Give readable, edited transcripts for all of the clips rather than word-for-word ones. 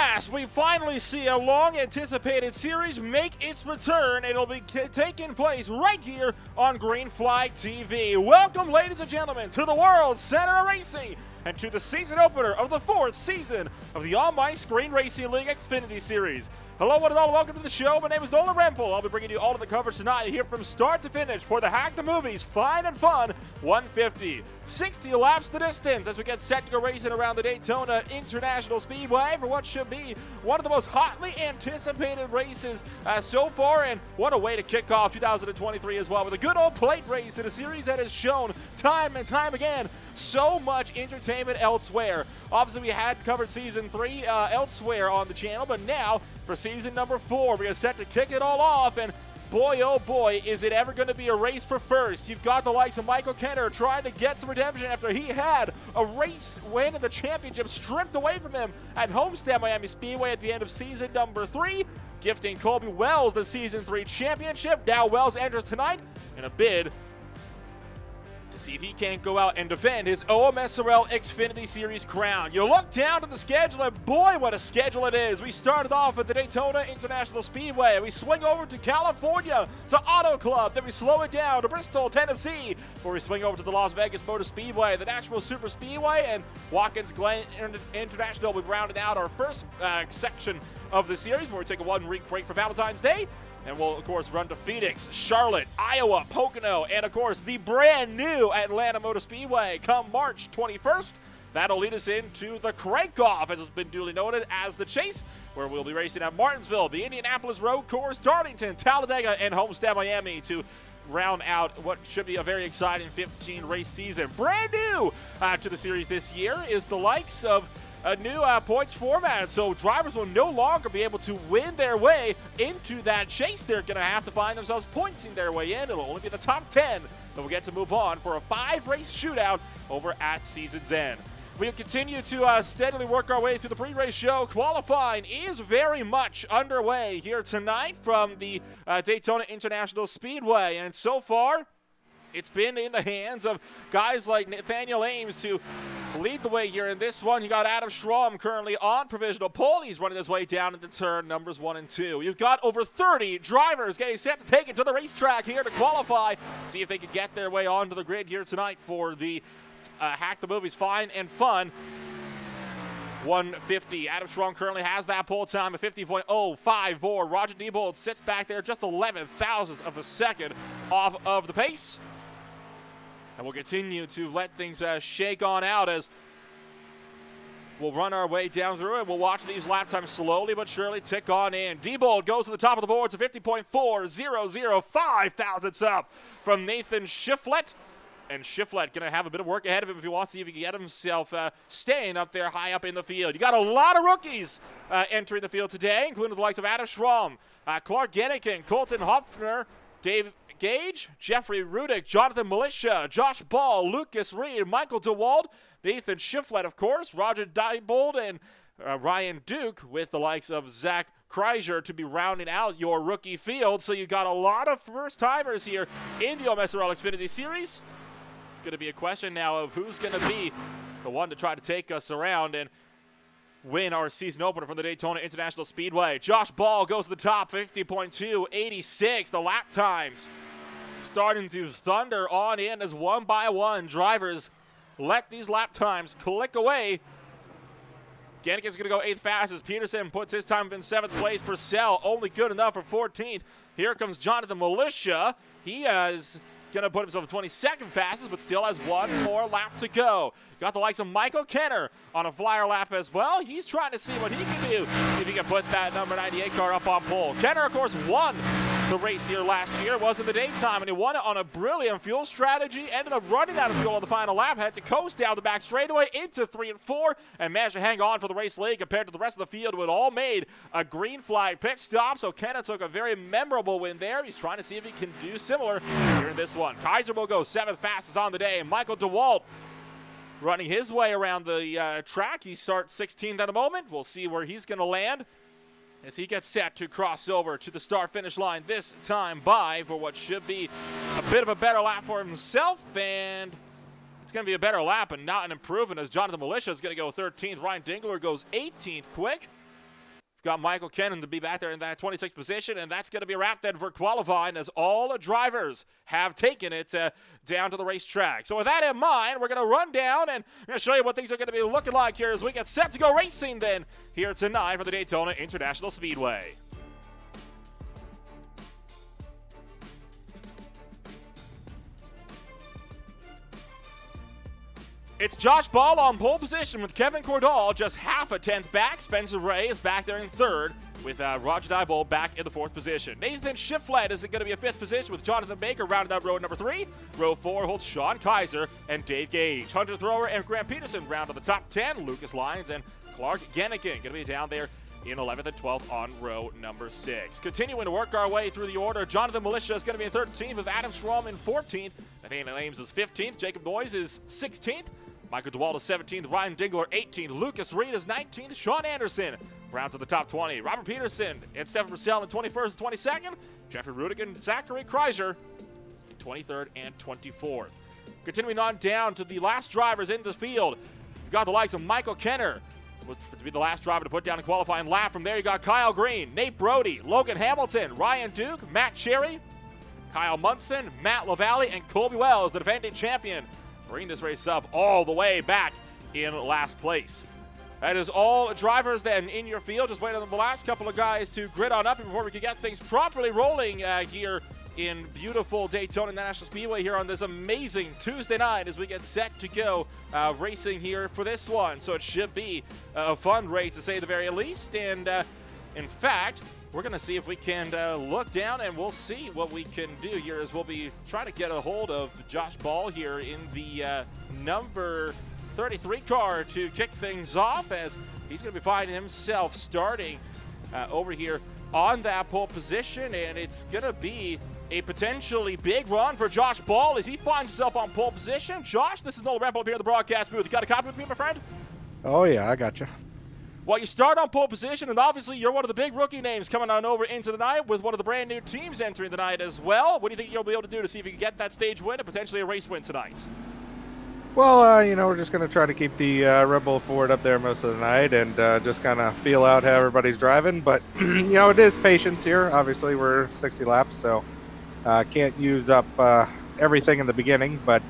last, we finally see a long-anticipated series make its return. It'll be taking place right here on Green Flag TV. Welcome, ladies and gentlemen, to the World Center of Racing and to the season opener of the 4th season of the On-My-Screen Racing League Xfinity Series. Hello, one and all. Welcome to the show. My name is Nolan Rempel. I'll be bringing you all of the coverage tonight here from start to finish for the Hack the Movies Fine and Fun 150. 60 laps the distance as we get set to go racing around the Daytona International Speedway for what should be one of the most hotly anticipated races so far, and what a way to kick off 2023 as well with a good old plate race in a series that has shown time and time again so much entertainment elsewhere. Obviously, we had covered Season 3 elsewhere on the channel, but now for Season number 4, we are set to kick it all off, and boy, oh boy, is it ever going to be a race for first. You've got the likes of Michael Kenner trying to get some redemption after he had a race win in the championship stripped away from him at Homestead Miami Speedway at the end of Season number 3, gifting Colby Wells the Season 3 championship. Now Wells enters tonight in a bid to see if he can't go out and defend his OMSRL Xfinity Series crown. You look down to the schedule, and boy, what a schedule it is. We started off at the Daytona International Speedway. We swing over to California, to Auto Club. Then we slow it down to Bristol, Tennessee, before we swing over to the Las Vegas Motor Speedway, the Nashville Super Speedway, and Watkins Glen International. We've rounded out our first section of the series before we take a one-week break for Valentine's Day. And we'll, of course, run to Phoenix, Charlotte, Iowa, Pocono, and, of course, the brand-new Atlanta Motor Speedway come March 21st. That'll lead us into the crank-off, as has been duly noted, as the Chase, where we'll be racing at Martinsville, the Indianapolis Road Course, Darlington, Talladega, and Homestead, Miami to round out what should be a very exciting 15-race season. Brand new to the series this year is the likes of a new points format, so drivers will no longer be able to win their way into that chase. They're going to have to find themselves pointsing their way in. It'll only be the top 10 that will get to move on for a 5-race shootout over at season's end. We'll continue to steadily work our way through the pre-race show. Qualifying is very much underway here tonight from the Daytona International Speedway, and so far it's been in the hands of guys like Nathaniel Ames to lead the way here in this one. You got Adam Schramm currently on provisional pole. He's running his way down into turn numbers 1 and 2. You've got over 30 drivers getting set to take it to the racetrack here to qualify. See if they can get their way onto the grid here tonight for the Hack the Movies Fine and Fun 150. Adam Schramm currently has that pole time at 50.054. Roger Diebold sits back there just 11 thousandths of a second off of the pace. And we'll continue to let things shake on out as we'll run our way down through it. We'll watch these lap times slowly but surely tick on in. Diebold goes to the top of the boards at 50.400, 5 thousandths up from Nathan Shiflett. And Shiflett going to have a bit of work ahead of him if he wants to see if he can get himself staying up there high up in the field. You got a lot of rookies entering the field today, including the likes of Adam Schramm, Clark Gennikin, Colton Hopfner, Dave Gage, Jeffrey Rudick, Jonathan Militia, Josh Ball, Lucas Reed, Michael DeWald, Nathan Shiflett, of course, Roger Diebold, and Ryan Duke, with the likes of Zach Kreiser to be rounding out your rookie field. So you got a lot of first-timers here in the OMSRL Xfinity Series. It's going to be a question now of who's going to be the one to try to take us around and win our season opener from the Daytona International Speedway. Josh Ball goes to the top, 50.286. The lap times starting to thunder on in as one by one drivers let these lap times click away. Gennikin's going to go 8th fastest. Peterson puts his time in 7th place. Purcell only good enough for 14th. Here comes Jonathan Militia. He is going to put himself in 22nd fastest, but still has one more lap to go. Got the likes of Michael Kenner on a flyer lap as well. He's trying to see what he can do. See if he can put that number 98 car up on pole. Kenner, of course, won the race here last year. It was in the daytime, and he won it on a brilliant fuel strategy. Ended up running out of fuel on the final lap. Had to coast down the back straightaway into 3 and 4, and managed to hang on for the race lead compared to the rest of the field, who had all made a green flag pit stop. So Kenner took a very memorable win there. He's trying to see if he can do similar here in this one. Kaiser will go 7th fastest on the day. Michael DeWalt running his way around the track. He starts 16th at the moment. We'll see where he's going to land as he gets set to cross over to the start-finish line, this time by for what should be a bit of a better lap for himself, and it's going to be a better lap and not an improvement as Jonathan Militia is going to go 13th. Ryan Dingler goes 18th quick. got Michael Kennan to be back there in that 26th position, and that's going to be a wrap then for qualifying as all the drivers have taken it down to the racetrack. So with that in mind, we're going to run down and I'm going to show you what things are going to be looking like here as we get set to go racing then here tonight for the Daytona International Speedway. It's Josh Ball on pole position with Kevin Cordall just half a tenth back. Spencer Ray is back there in third with Roger Diebold back in the fourth position. Nathan Shiflett is going to be a fifth position with Jonathan Baker rounded out row number 3. Row 4 holds Sean Kaiser and Dave Gage. Hunter Thrower and Grant Peterson round of the top 10. Lucas Lyons and Clark Gennigan going to be down there in 11th and 12th on row number 6. Continuing to work our way through the order, Jonathan Militia is going to be in 13th with Adam Strom in 14th. Nathaniel Ames is 15th. Jacob Noyes is 16th. Michael DeWalt is 17th, Ryan Dingler 18th, Lucas Reed is 19th, Sean Anderson round to the top 20, Robert Peterson and Stephen Purcell in 21st and 22nd, Jeffrey Rudigan, Zachary Kreiser in 23rd and 24th. Continuing on down to the last drivers in the field, you got the likes of Michael Kenner, was to be the last driver to put down a qualifying lap. From there you got Kyle Green, Nate Brody, Logan Hamilton, Ryan Duke, Matt Cherry, Kyle Munson, Matt LaValle, and Colby Wells, the defending champion, bring this race up all the way back in last place. That is all drivers then in your field. Just waiting on the last couple of guys to grid on up before we can get things properly rolling here in beautiful Daytona International Speedway here on this amazing Tuesday night as we get set to go racing here for this one. So it should be a fun race to say the very least. And in fact, we're going to see if we can look down and we'll see what we can do here as we'll be trying to get a hold of Josh Ball here in the number 33 car to kick things off as he's going to be finding himself starting over here on that pole position, and it's going to be a potentially big run for Josh Ball as he finds himself on pole position. Josh, this is Nolan Rample up here in the broadcast booth. You got a copy with me, my friend? Oh, yeah, I got you. Well, you start on pole position, and obviously you're one of the big rookie names coming on over into the night with one of the brand new teams entering the night as well. What do you think you'll be able to do to see if you can get that stage win and potentially a race win tonight? Well, we're just going to try to keep the Red Bull Ford up there most of the night and just kind of feel out how everybody's driving. But, it is patience here. Obviously, we're 60 laps, so can't use up everything in the beginning. But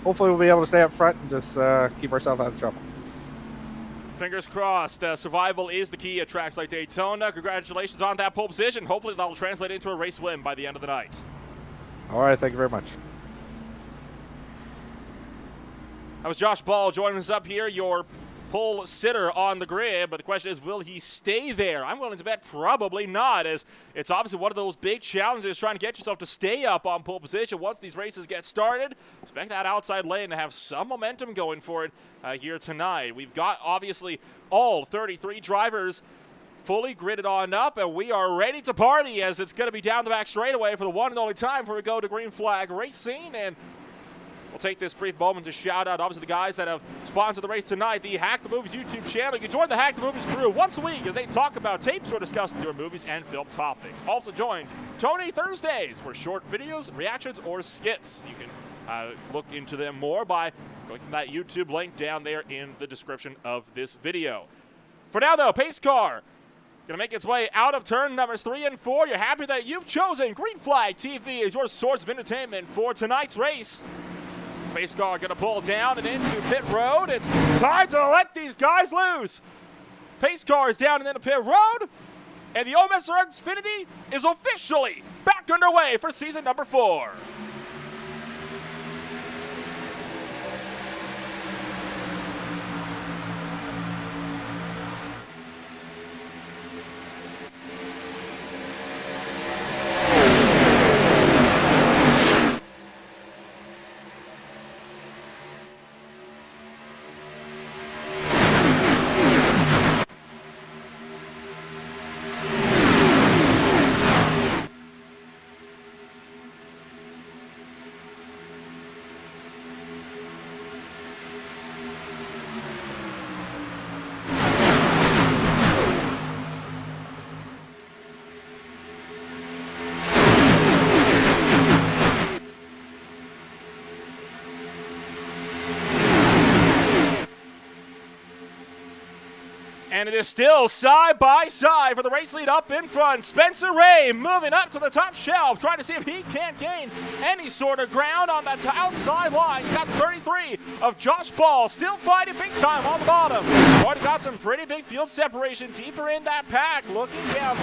hopefully we'll be able to stay up front and just keep ourselves out of trouble. Fingers crossed. Survival is the key at tracks like Daytona. Congratulations on that pole position. Hopefully that will translate into a race win by the end of the night. All right, thank you very much. That was Josh Ball joining us up here, your pole sitter on the grid, but the question is, will he stay there? I'm willing to bet probably not, as it's obviously one of those big challenges trying to get yourself to stay up on pole position once these races get started. Expect that outside lane to have some momentum going for it here tonight. We've got, obviously, all 33 drivers fully gridded on up, and we are ready to party as it's going to be down the back straightaway for the one and only time before we go to Green Flag Racing. And we'll take this brief moment to shout out, obviously, the guys that have sponsored the race tonight, the Hack the Movies YouTube channel. You can join the Hack the Movies crew once a week as they talk about tapes or discuss newer movies and film topics. Also join Tony Thursdays for short videos, reactions, or skits. You can look into them more by clicking that YouTube link down there in the description of this video. For now, though, pace car going to make its way out of turn numbers 3 and 4. You're happy that you've chosen Green Flag TV as your source of entertainment for tonight's race. Pace car going to pull down and into pit road. It's time to let these guys loose. Pace car is down and into pit road. And the OMSRL Xfinity is officially back underway for season number 4. And it is still side by side for the race lead up in front. Spencer Ray moving up to the top shelf, trying to see if he can't gain any sort of ground on that outside line. You got 33 of Josh Paul still fighting big time on the bottom. Already got some pretty big field separation deeper in that pack. Looking down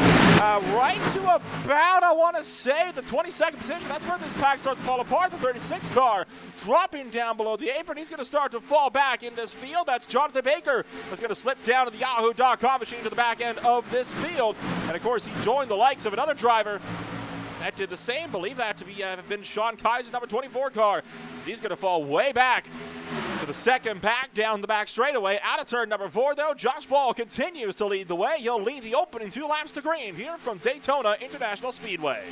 right to about, I want to say, the 22nd position. That's where this pack starts to fall apart. The 36 car dropping down below the apron. He's going to start to fall back in this field. That's Jonathan Baker. That's going to slip down to the Yahoo.com machine to the back end of this field. And, of course, he joined the likes of another driver that did the same. Believe that to be have been Sean Kaiser's number 24 car. He's going to fall way back to the second pack down the back straightaway. Out of turn number 4, though, Josh Ball continues to lead the way. He'll lead the opening 2 laps to green here from Daytona International Speedway.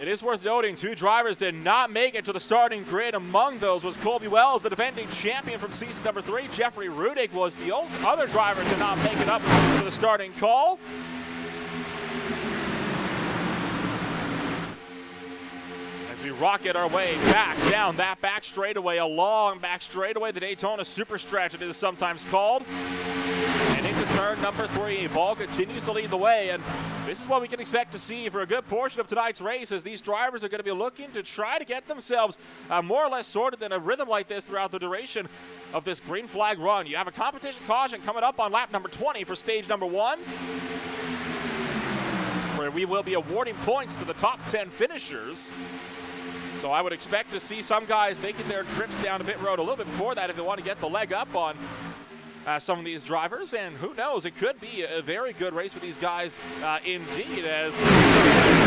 It is worth noting 2 drivers did not make it to the starting grid. Among those was Colby Wells, the defending champion from season number 3. Jeffrey Rudig was the other driver to not make it up to the starting call. As we rocket our way back down that back straightaway, a long back straightaway, the Daytona Super Stretch it is sometimes called. And into turn number 3, Ball continues to lead the way, and this is what we can expect to see for a good portion of tonight's race, as these drivers are going to be looking to try to get themselves more or less sorted in a rhythm like this throughout the duration of this green flag run. You have a competition caution coming up on lap number 20 for stage number 1, where we will be awarding points to the top 10 finishers. So I would expect to see some guys making their trips down to pit road a little bit before that if they want to get the leg up on some of these drivers, and who knows, it could be a very good race for these guys indeed, as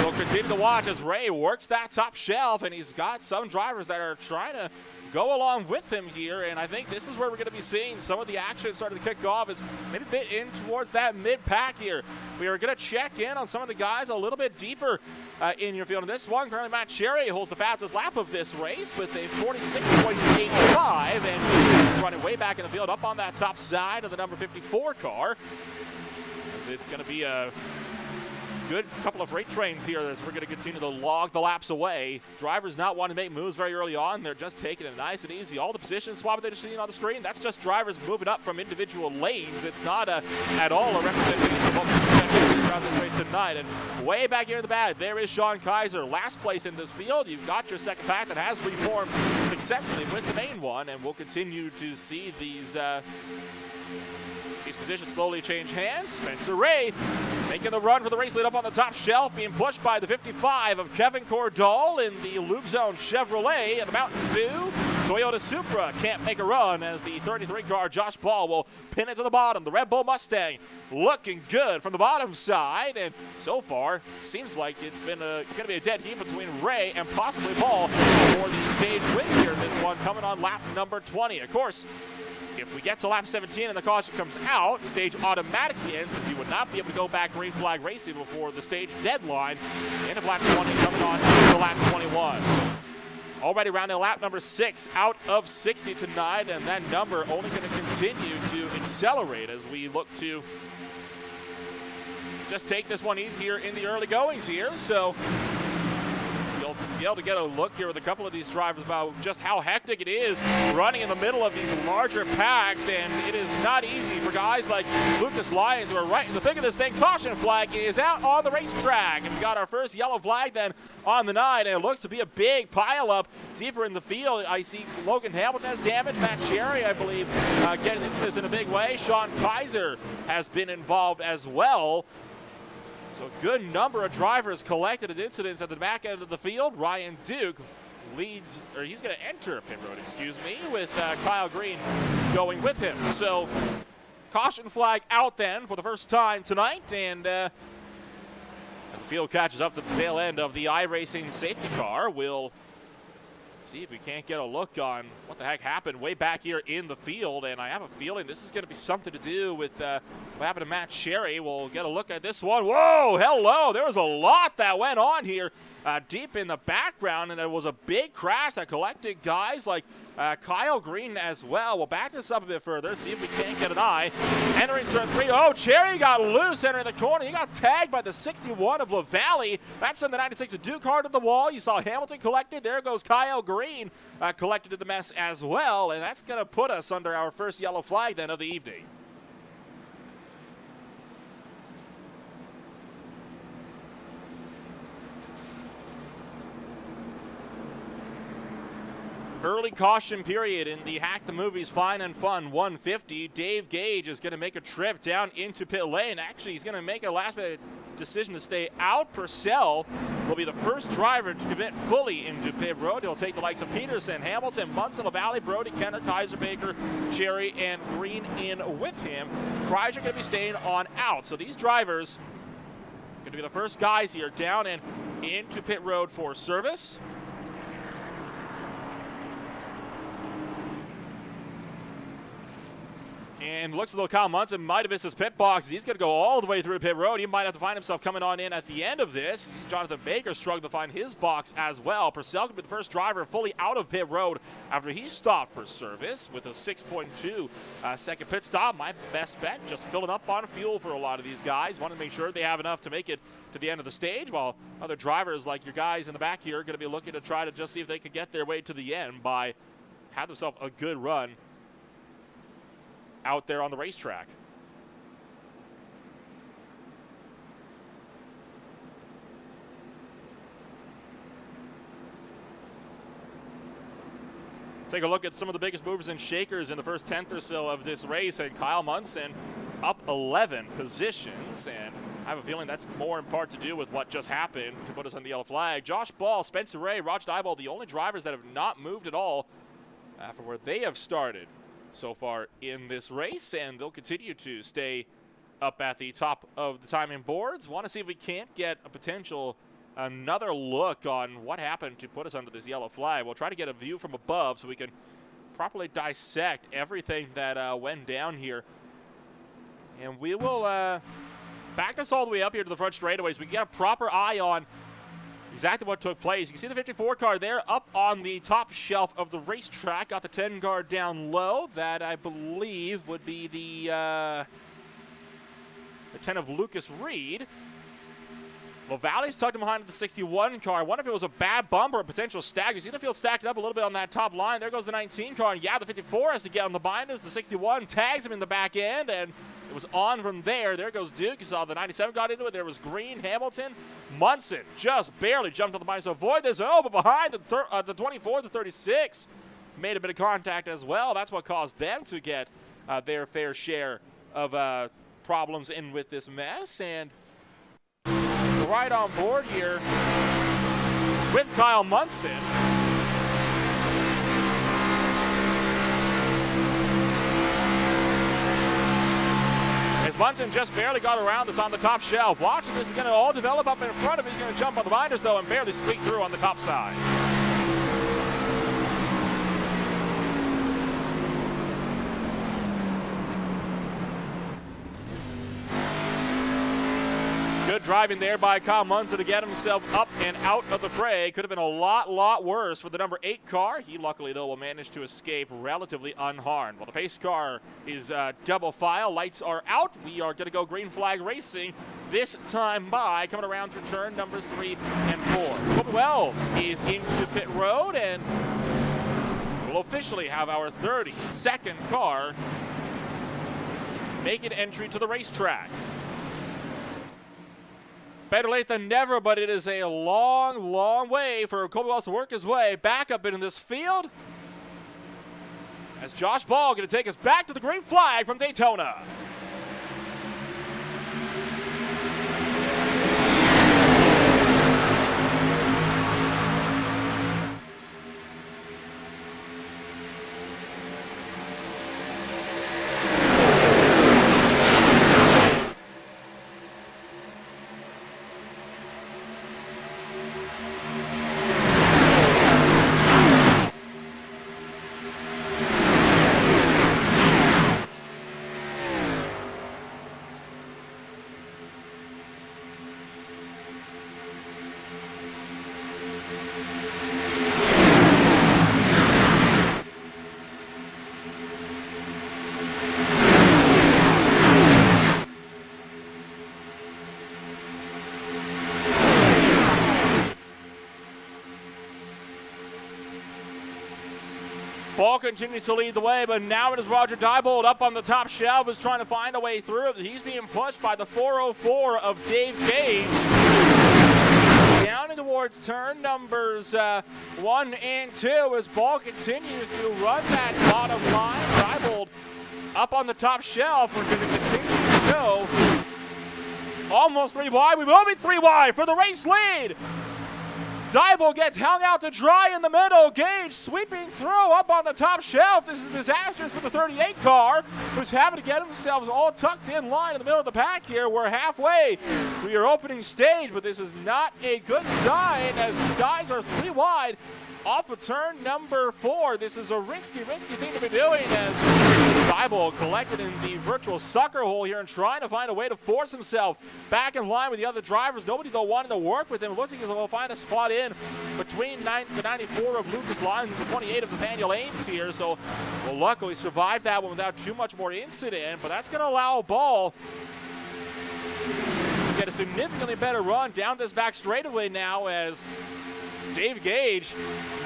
we'll continue to watch as Ray works that top shelf, and he's got some drivers that are trying to go along with him here, and I think this is where we're going to be seeing some of the action starting to kick off, is maybe a bit in towards that mid-pack here. We are going to check in on some of the guys a little bit deeper in your field. In this one, currently Matt Cherry holds the fastest lap of this race with a 46.85, and he's running way back in the field up on that top side of the number 54 car, as it's going to be a good couple of freight trains here as we're going to continue to log the laps away. Drivers not wanting to make moves very early on. They're just taking it nice and easy. All the position swap that you're seeing on the screen, that's just drivers moving up from individual lanes. It's not at all a representation of what we're going to see throughout this race tonight. And way back here in the back, there is Sean Kaiser, last place in this field. You've got your second pack that has reformed successfully with the main one, and we'll continue to see these positions slowly change hands. Spencer Ray making the run for the race lead up on the top shelf, being pushed by the 55 of Kevin Cordall in the Loop Zone Chevrolet, and the Mountain Dew Toyota Supra can't make a run as the 33 car Josh Paul will pin it to the bottom. The Red Bull Mustang looking good from the bottom side, and so far seems like it's been going to be a dead heat between Ray and possibly Paul for the stage win here in this one, coming on lap number 20. Of course, if we get to lap 17 and the caution comes out, stage automatically ends because you would not be able to go back green flag racing before the stage deadline. End of lap 20 coming on to lap 21. Already rounding lap number 6 out of 60 tonight, and that number only going to continue to accelerate as we look to just take this one easy here in the early goings here. So you'll be able to get a look here with a couple of these drivers about just how hectic it is running in the middle of these larger packs, and it is not easy for guys like Lucas Lyons who are right in the thick of this thing. Caution flag is out on the racetrack, and we got our first yellow flag then on the night, and it looks to be a big pileup deeper in the field. I see Logan Hamilton has damage. Matt Cherry, I believe, getting into this in a big way. Sean Kaiser has been involved as well. So a good number of drivers collected in incidents at the back end of the field. Ryan Duke leads, or he's going to enter pit road, with Kyle Green going with him. So caution flag out then for the first time tonight, and as the field catches up to the tail end of the iRacing safety car, we'll see if we can't get a look on what the heck happened way back here in the field. And I have a feeling this is going to be something to do with what happened to Matt Cherry. We'll get a look at this one. Whoa, hello. There was a lot that went on here deep in the background, and there was a big crash that collected guys like Kyle Green as well. We'll back this up a bit further, see if we can't get an eye. Entering turn 3. Oh, Cherry got loose entering the corner. He got tagged by the 61 of LaValle. That sent the 96 of Duke hard to the wall. You saw Hamilton collected. There goes Kyle Green collected to the mess as well. And that's going to put us under our first yellow flag then of the evening. Early caution period in the Hack the Movies Fine and Fun 150. Dave Gage is going to make a trip down into pit lane. Actually, he's going to make a last-minute decision to stay out. Purcell will be the first driver to commit fully into pit road. He'll take the likes of Peterson, Hamilton, Munson, LaValle, Brody, Kenner, Kaiser, Baker, Cherry, and Green in with him. Kreiser going to be staying on out. So these drivers going to be the first guys here down and into pit road for service. And looks as though Kyle Munson might have missed his pit box. He's going to go all the way through pit road. He might have to find himself coming on in at the end of this. Jonathan Baker struggled to find his box as well. Purcell could be the first driver fully out of pit road after he stopped for service with a 6.2 second pit stop. My best bet, just filling up on fuel for a lot of these guys. Want to make sure they have enough to make it to the end of the stage, while other drivers like your guys in the back here are going to be looking to try to just see if they can get their way to the end by have themselves a good run out there on the racetrack. Take a look at some of the biggest movers and shakers in the first tenth or so of this race, and Kyle Munson up 11 positions, and I have a feeling that's more in part to do with what just happened to put us on the yellow flag. Josh Ball, Spencer Ray, Raj Dyball, the only drivers that have not moved at all from where they have started so far in this race, and they'll continue to stay up at the top of the timing boards. Want to see if we can't get a potential another look on what happened to put us under this yellow flag. We'll try to get a view from above so we can properly dissect everything that went down here, and we will back us all the way up here to the front straightaways. We can get a proper eye on exactly what took place. You can see the 54 car there up on the top shelf of the racetrack. Got the 10 car down low. That, I believe, would be the 10 of Lucas Reed. LaValle's tucked him behind the 61 car. I wonder if it was a bad bump or a potential stag. You see the field stacked up a little bit on that top line. There goes the 19 car. And yeah, the 54 has to get on the binders. The 61 tags him in the back end, and it was on from there. There goes Duke. You saw the 97 got into it. There was Green, Hamilton. Munson just barely jumped on the binders to avoid this. Oh, but behind the 24, the 36 made a bit of contact as well. That's what caused them to get their fair share of problems in with this mess. And right on board here with Kyle Munson. As Munson just barely got around this on the top shelf. Watch, this is going to all develop up in front of him. He's going to jump on the binders, though, and barely squeak through on the top side. Good driving there by Kyle Munson to get himself up and out of the fray. Could have been a lot worse for the number 8 car. He luckily, though, will manage to escape relatively unharmed. While the pace car is double file, lights are out. We are going to go green flag racing this time by coming around through turn numbers 3 and 4. Kobe Wells is into pit road, and we'll officially have our 32nd car make an entry to the racetrack. Better late than never, but it is a long way for Kobe Wells to work his way back up into this field. As Josh Ball going to take us back to the green flag from Daytona. Ball continues to lead the way, but now it is Roger Diebold up on the top shelf, is trying to find a way through. He's being pushed by the 404 of Dave Gage. Down and towards turn numbers 1 and 2 as Ball continues to run that bottom line. Diebold up on the top shelf. We're going to continue to go. Almost 3 wide. We will be 3 wide for the race lead. Diebold gets hung out to dry in the middle. Gage sweeping through up on the top shelf. This is disastrous for the 38 car, who's having to get themselves all tucked in line in the middle of the pack here. We're halfway through your opening stage, but this is not a good sign as these guys are 3 wide off of turn number 4. This is a risky thing to be doing as Diebold collected in the virtual sucker hole here and trying to find a way to force himself back in line with the other drivers. Nobody though wanted to work with him. It looks like he'll find a spot in between the 94 of Lucas Lyons and the 28 of Nathaniel Ames here. So, well, luckily survived that one without too much more incident, but that's going to allow Ball to get a significantly better run down this back straightaway now as Dave Gage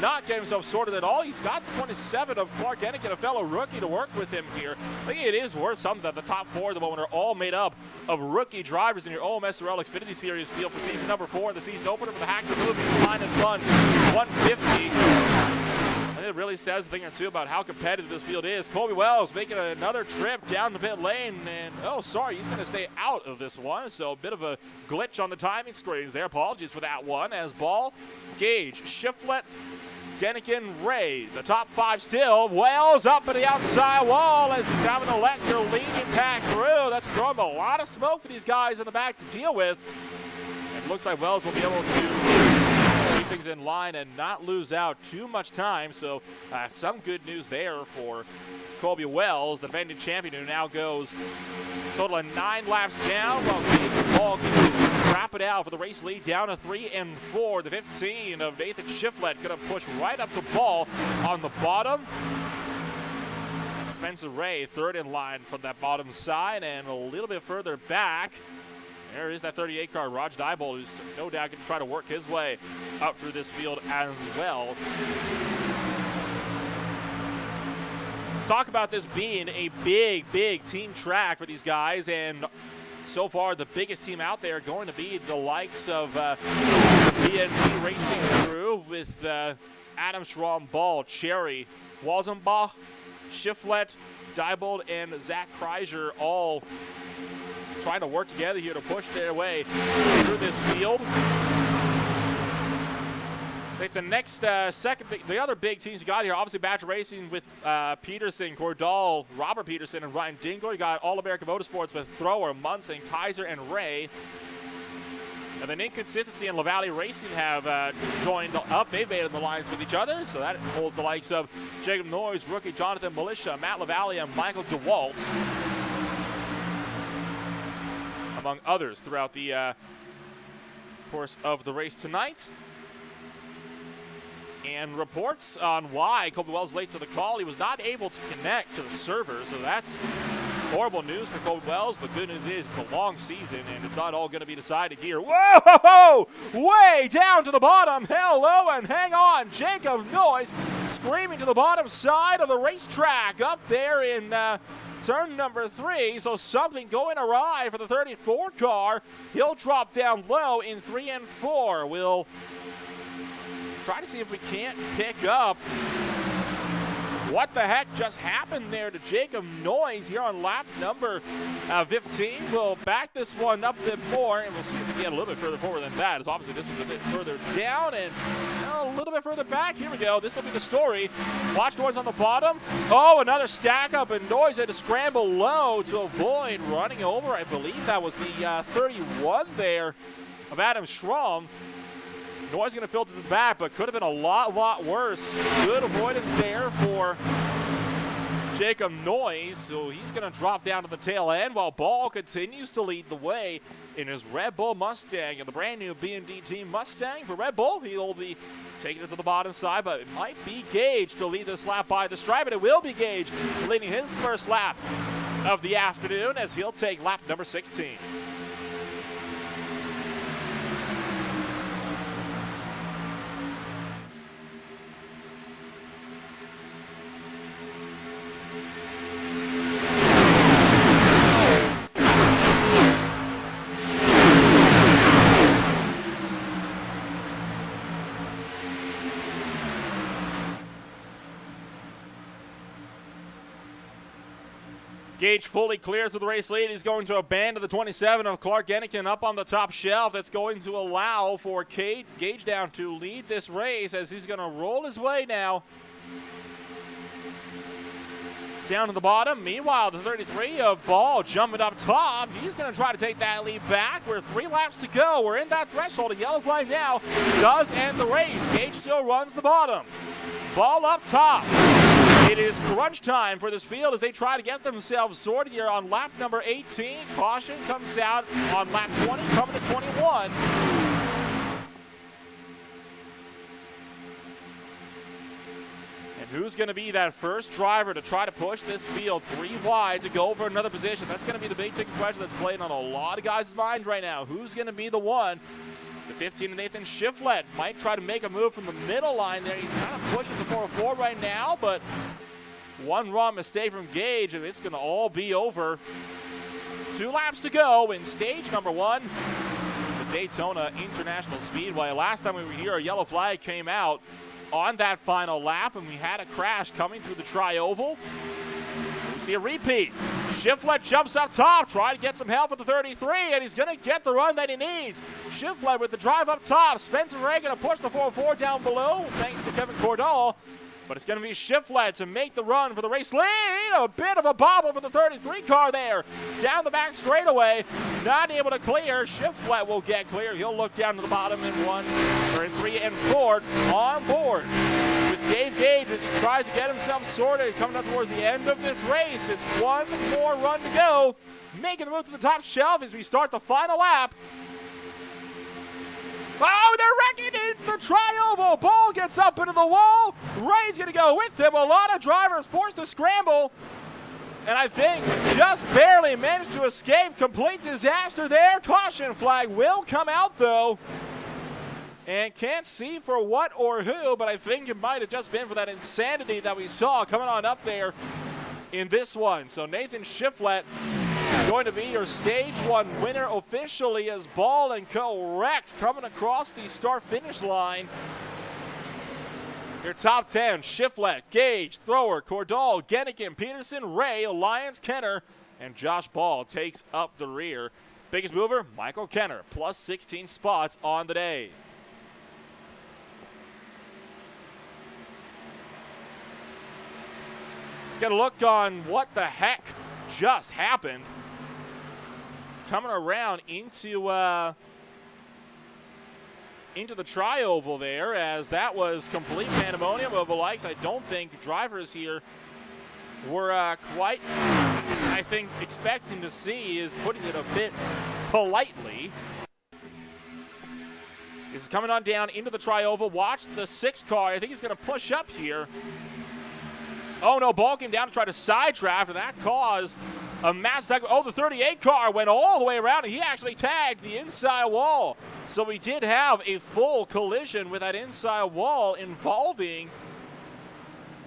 not getting himself sorted at all. He's got the 27 of Clark Hennigan, a fellow rookie, to work with him here. I think it is worth something that the top 4 at the moment are all made up of rookie drivers in your OMSRL Xfinity Series field for season number 4, the season opener for the Hackney Movies, Fine and Fun 150. I think it really says a thing or two about how competitive this field is. Colby Wells making another trip down the pit lane, and oh, sorry, he's going to stay out of this one. So a bit of a glitch on the timing screens there. Apologies for that one. As Ball, Gage, Shiflett, Hennigan, Ray, the top 5 still. Wells up at the outside wall as he's having to let your leading pack through. That's throwing a lot of smoke for these guys in the back to deal with. It looks like Wells will be able to keep things in line and not lose out too much time. So some good news there for Colby Wells, the defending champion, who now goes total of 9 laps down, while Gage and Ball continue to scrap it out for the race lead down to 3 and 4. The 15 of Nathan Shiflett going to push right up to Ball on the bottom. And Spencer Ray third in line from that bottom side, and a little bit further back, there is that 38 car, Raj Diebold, who's no doubt going to try to work his way up through this field as well. Talk about this being a big team track for these guys, and so far the biggest team out there going to be the likes of BNP Racing Crew with Adam Schramm, Ball, Cherry, Walzenbach, Shiflett, Diebold, and Zach Kreiser all trying to work together here to push their way through this field. I think the next the other big teams you got here, obviously Badger Racing with Peterson, Cordall, Robert Peterson, and Ryan Dingle. You got All-American Motorsports with Thrower, Munson, Kaiser, and Ray. And then Inconsistency and LaValle Racing have joined up. They've made the lines with each other, so that holds the likes of Jacob Noyes, rookie Jonathan Militia, Matt LaValle, and Michael DeWalt, among others, throughout the course of the race tonight. And reports on why Colby Wells late to the call. He was not able to connect to the server, so that's horrible news for Colby Wells, but good news is it's a long season, and it's not all going to be decided here. Whoa! Way down to the bottom. Hello, and hang on. Jacob Noyes screaming to the bottom side of the racetrack up there in turn number 3, so something going awry for the 34 car. He'll drop down low in 3 and 4. We'll try to see if we can't pick up what the heck just happened there to Jacob Noyes here on lap number 15. We'll back this one up a bit more, and we'll see if we can get a little bit further forward than that, as obviously this was a bit further down and a little bit further back. Here we go. This will be the story. Watch Noyes on the bottom. Oh, another stack up, and Noyes had to scramble low to avoid running over. I believe that was the 31 there of Adam Schramm. Noyes going to filter to the back, but could have been a lot worse. Good avoidance there for Jacob Noyes, so he's going to drop down to the tail end while Ball continues to lead the way in his Red Bull Mustang, and the brand new B&D Team Mustang for Red Bull. He'll be taking it to the bottom side, but it might be Gage to lead this lap by the stripe, and it will be Gage leading his first lap of the afternoon as he'll take lap number 16. Gage fully clears with the race lead. He's going to abandon the 27 of Clark Gennikin up on the top shelf. That's going to allow for Gage down to lead this race as he's going to roll his way now down to the bottom. Meanwhile, the 33 of Ball jumping up top. He's going to try to take that lead back. We're 3 laps to go. We're in that threshold. A yellow flag now does end the race. Gage still runs the bottom. Ball up top. It is crunch time for this field as they try to get themselves sorted here on lap number 18. Caution comes out on lap 20, coming to 21. And who's going to be that first driver to try to push this field 3 wide to go for another position? That's going to be the big ticket question that's playing on a lot of guys' minds right now. Who's going to be the one? The 15 of Nathan Shiflett might try to make a move from the middle line there. He's kind of pushing the 404 right now, but one wrong mistake from Gage, and it's going to all be over. 2 laps to go in stage number 1, the Daytona International Speedway. Last time we were here, a yellow flag came out on that final lap, and we had a crash coming through the tri-oval. We see a repeat. Shiflett jumps up top, trying to get some help with the 33, and he's going to get the run that he needs. Shiflett with the drive up top. Spencer Ray going to push the 404 down below, thanks to Kevin Cordall. But it's going to be Shiflett to make the run for the race lead. A bit of a bobble for the 33 car there. Down the back straightaway, not able to clear. Shiflett will get clear. He'll look down to the bottom in 3 and 4 on board with Dave Gage as he tries to get himself sorted. Coming up towards the end of this race. It's 1 more run to go. Making the move to the top shelf as we start the final lap. Oh, they're wrecking it! The tri-oval. Ball gets up into the wall. Ray's going to go with him. A lot of drivers forced to scramble. And I think just barely managed to escape. Complete disaster there. Caution flag will come out, though. And can't see for what or who, but I think it might have just been for that insanity that we saw coming on up there in this one. So Nathan Shiflett going to be your stage 1 winner officially as Ball and Co. wrecked coming across the start-finish line. Your top 10, Shiflett, Gage, Thrower, Cordall, Gennikin, Peterson, Ray, Alliance, Kenner, and Josh Ball takes up the rear. Biggest mover, Michael Kenner, plus 16 spots on the day. Let's get a look on what the heck just happened. Coming around into the tri-oval there, as that was complete pandemonium of the likes I don't think drivers here were quite, I think, expecting to see, is putting it a bit politely. Is coming on down into the tri-oval. Watch the 6 car. I think he's going to push up here. Oh no, Ball came down to try to sidetrack, and that caused a massive. Oh, the 38 car went all the way around, and he actually tagged the inside wall. So we did have a full collision with that inside wall involving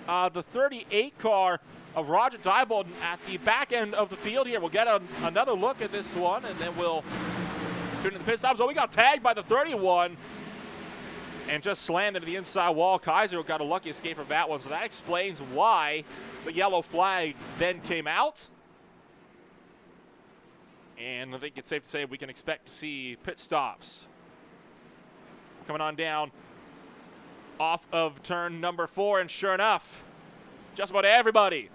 the 38 car of Roger Diebold at the back end of the field here. We'll get another look at this one, and then we'll tune in the pit stop. So we got tagged by the 31 and just slammed into the inside wall. Kaiser got a lucky escape from that one, so that explains why the yellow flag then came out. And I think it's safe to say we can expect to see pit stops coming on down off of turn number 4. And sure enough, just about everybody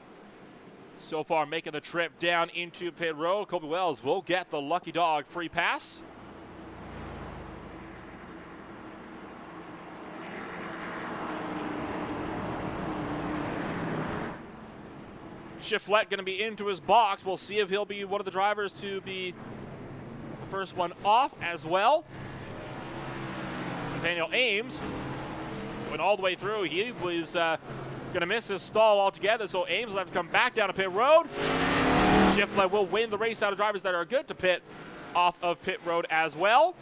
so far making the trip down into pit road. Kobe Wells will get the lucky dog free pass. Shiflett going to be into his box. We'll see if he'll be one of the drivers to be the first one off as well. Nathaniel Ames went all the way through. He was going to miss his stall altogether, so Ames will have to come back down to pit road. Shiflett will win the race out of drivers that are good to pit off of pit road as well.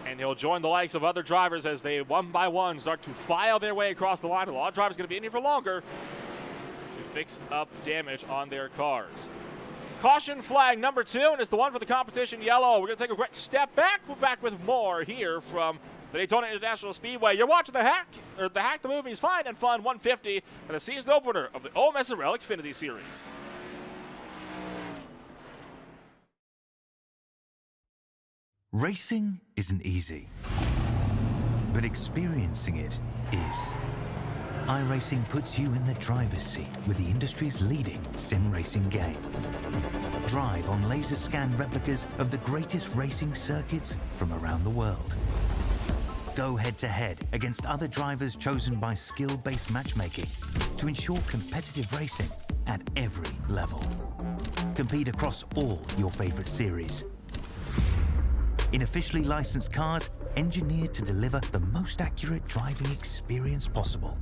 And he'll join the likes of other drivers as they, one by one, start to file their way across the line. A lot of drivers going to be in here for longer to fix up damage on their cars. Caution flag number 2, and it's the one for the competition yellow. We're going to take a quick step back. We're back with more here from the Daytona International Speedway. You're watching The Hack the Movie's Fine and Fun 150 and the season opener of the OMSRL Xfinity Series. Racing isn't easy, but experiencing it is. iRacing puts you in the driver's seat with the industry's leading sim racing game. Drive on laser scan replicas of the greatest racing circuits from around the world. Go head-to-head against other drivers chosen by skill-based matchmaking to ensure competitive racing at every level. Compete across all your favorite series. In officially licensed cars, engineered to deliver the most accurate driving experience possible.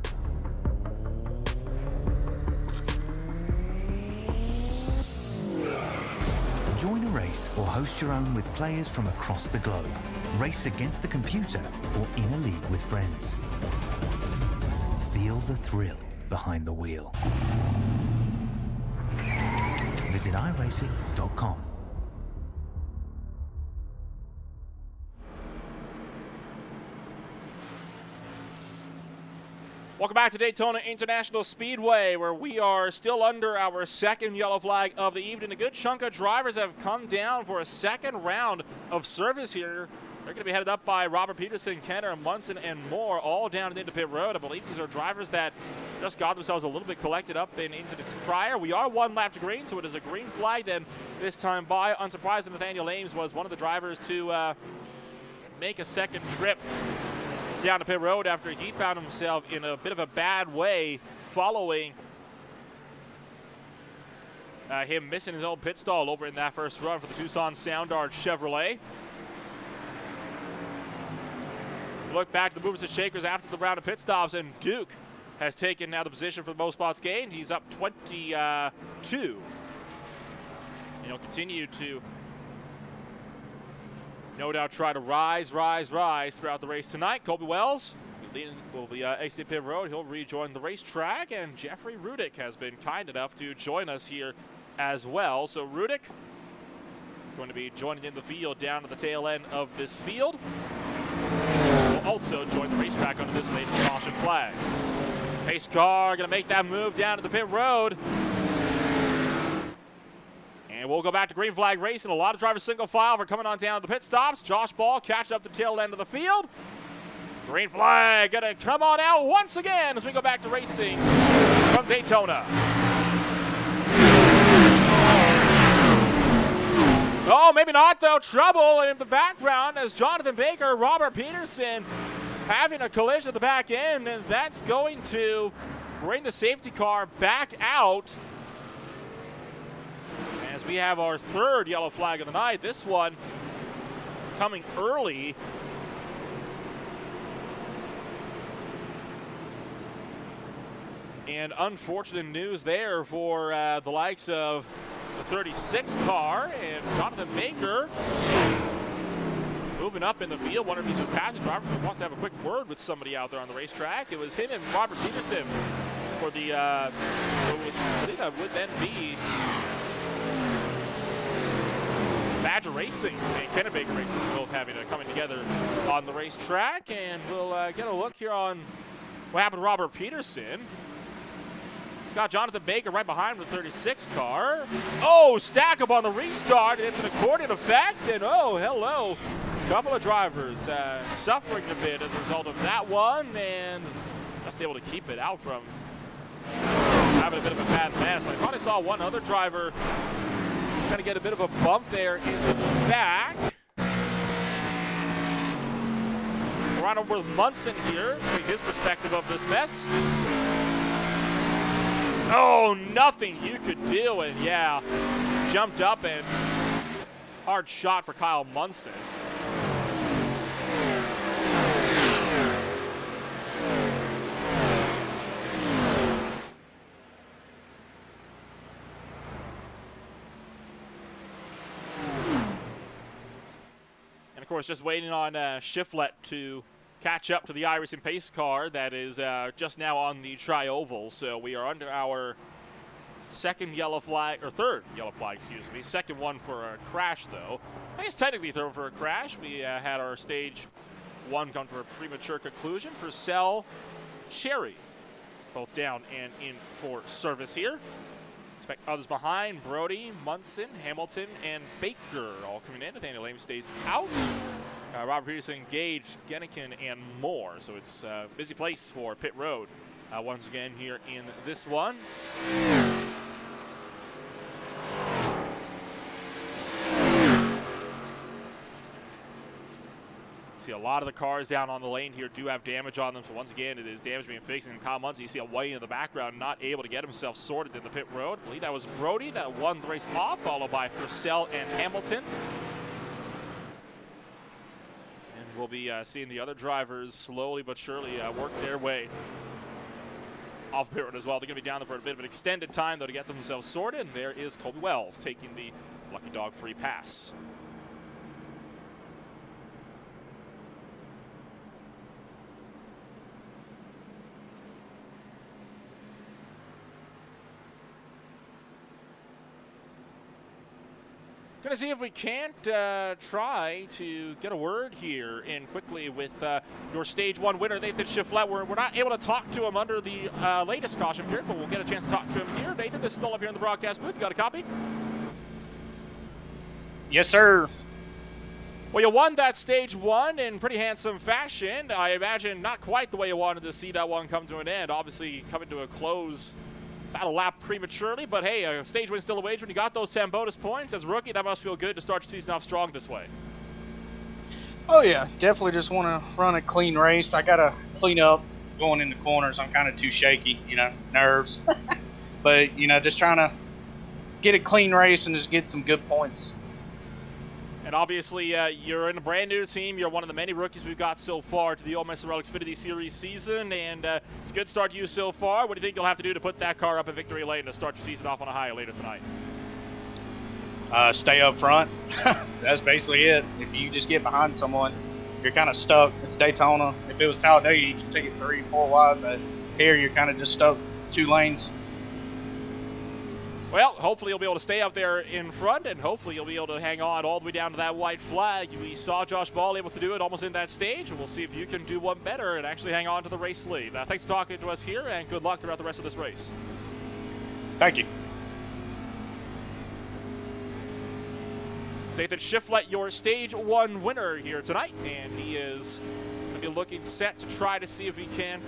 Join a race or host your own with players from across the globe. Race against the computer or in a league with friends. Feel the thrill behind the wheel. Visit iRacing.com. Welcome back to Daytona International Speedway, where we are still under our second yellow flag of the evening. A good chunk of drivers have come down for a second round of service here. They're going to be headed up by Robert Peterson, Kenner, Munson, and more, all down into pit road. I believe these are drivers that just got themselves a little bit collected up in incidents prior. We are one lap to green, so it is a green flag then this time by. Unsurprising, Nathaniel Ames was one of the drivers to make a second trip down to pit road after he found himself in a bit of a bad way following him missing his own pit stall over in that first run for the Tucson Sound Art Chevrolet. Look back to the movers and shakers after the round of pit stops, and Duke has taken now the position for the most spots gained. He's up 22. And he'll continue to no doubt try to rise throughout the race tonight. Colby Wells will be exiting pit road. He'll rejoin the racetrack, and Jeffrey Rudick has been kind enough to join us here as well. So Rudick going to be joining in the field down at the tail end of this field. Will also join the racetrack under this latest caution flag. Pace car going to make that move down to the pit road. And we'll go back to green flag racing. A lot of drivers single file for coming on down to the pit stops. Josh Ball catching up the tail end of the field. Green flag gonna come on out once again as we go back to racing from Daytona. Oh, maybe not though. Trouble in the background as Jonathan Baker, Robert Peterson having a collision at the back end, and that's going to bring the safety car back out. As we have our third yellow flag of the night, this one coming early. And unfortunate news there for the likes of the 36 car and Jonathan Baker moving up in the field. Wonder if he's just passing drivers who wants to have a quick word with somebody out there on the racetrack. It was him and Robert Peterson for the, so I think that would then be Badger Racing and Kenner Baker Racing both having coming together on the racetrack. And we'll get a look here on what happened to Robert Peterson. It's got Jonathan Baker right behind the 36 car. Oh, stack up on the restart. It's an accordion effect. And oh, hello. A couple of drivers suffering a bit as a result of that one. And just able to keep it out from having a bit of a bad mess. I thought I saw one other driver kind of get a bit of a bump there in the back. We're on over with Munson here, take his perspective of this mess. Oh, nothing you could do, and yeah, jumped up and hard shot for Kyle Munson. And of course, just waiting on Shiflett to catch up to the iRacing pace car that is just now on the tri-oval. So we are under our second yellow flag, or third yellow flag, excuse me. Second one for a crash, though. I guess technically third for a crash. We had our stage one come to a premature conclusion. Purcell, Cherry, both down and in for service here. Expect others behind: Brody, Munson, Hamilton, and Baker all coming in. Nathaniel Ames stays out. Robert Peterson, Gage, Gennikin, and more. So it's a busy place for pit road once again here in this one. See a lot of the cars down on the lane here do have damage on them. So once again, it is damage being fixed. And Kyle Munson, you see a white in the background, not able to get himself sorted in the pit road. I believe that was Brody that won the race off, followed by Purcell and Hamilton. And we'll be seeing the other drivers slowly but surely work their way off the pit road as well. They're going to be down there for a bit of an extended time, though, to get themselves sorted. And there is Colby Wells taking the Lucky Dog free pass. Going to see if we can't try to get a word here in quickly with your Stage 1 winner, Nathan Shiflett. We're not able to talk to him under the latest caution period, but we'll get a chance to talk to him here. Nathan, this is Noel up here in the broadcast booth. You got a copy? Yes, sir. Well, you won that Stage 1 in pretty handsome fashion. I imagine not quite the way you wanted to see that one come to an end. Obviously coming to a close about a lap prematurely, but hey, a stage win still a wager when you got those 10 bonus points. As a rookie, that must feel good to start your season off strong this way. Oh, yeah. Definitely just want to run a clean race. I got to clean up going in the corners. I'm kind of too shaky, nerves. But, just trying to get a clean race and just get some good points. And obviously, you're in a brand new team. You're one of the many rookies we've got so far to the OMSRL Xfinity Series season, and it's a good start to you so far. What do you think you'll have to do to put that car up at victory lane to start your season off on a high later tonight? Stay up front. That's basically it. If you just get behind someone, you're kind of stuck. It's Daytona. If it was Talladega, you can take it 3 or 4 wide, but here you're kind of just stuck 2 lanes. Well, hopefully you'll be able to stay up there in front, and hopefully you'll be able to hang on all the way down to that white flag. We saw Josh Ball able to do it almost in that stage, and we'll see if you can do one better and actually hang on to the race lead. Thanks for talking to us here, and good luck throughout the rest of this race. Thank you. Nathan Shiflett, your Stage 1 winner here tonight, and he is going to be looking set to try to see if he can't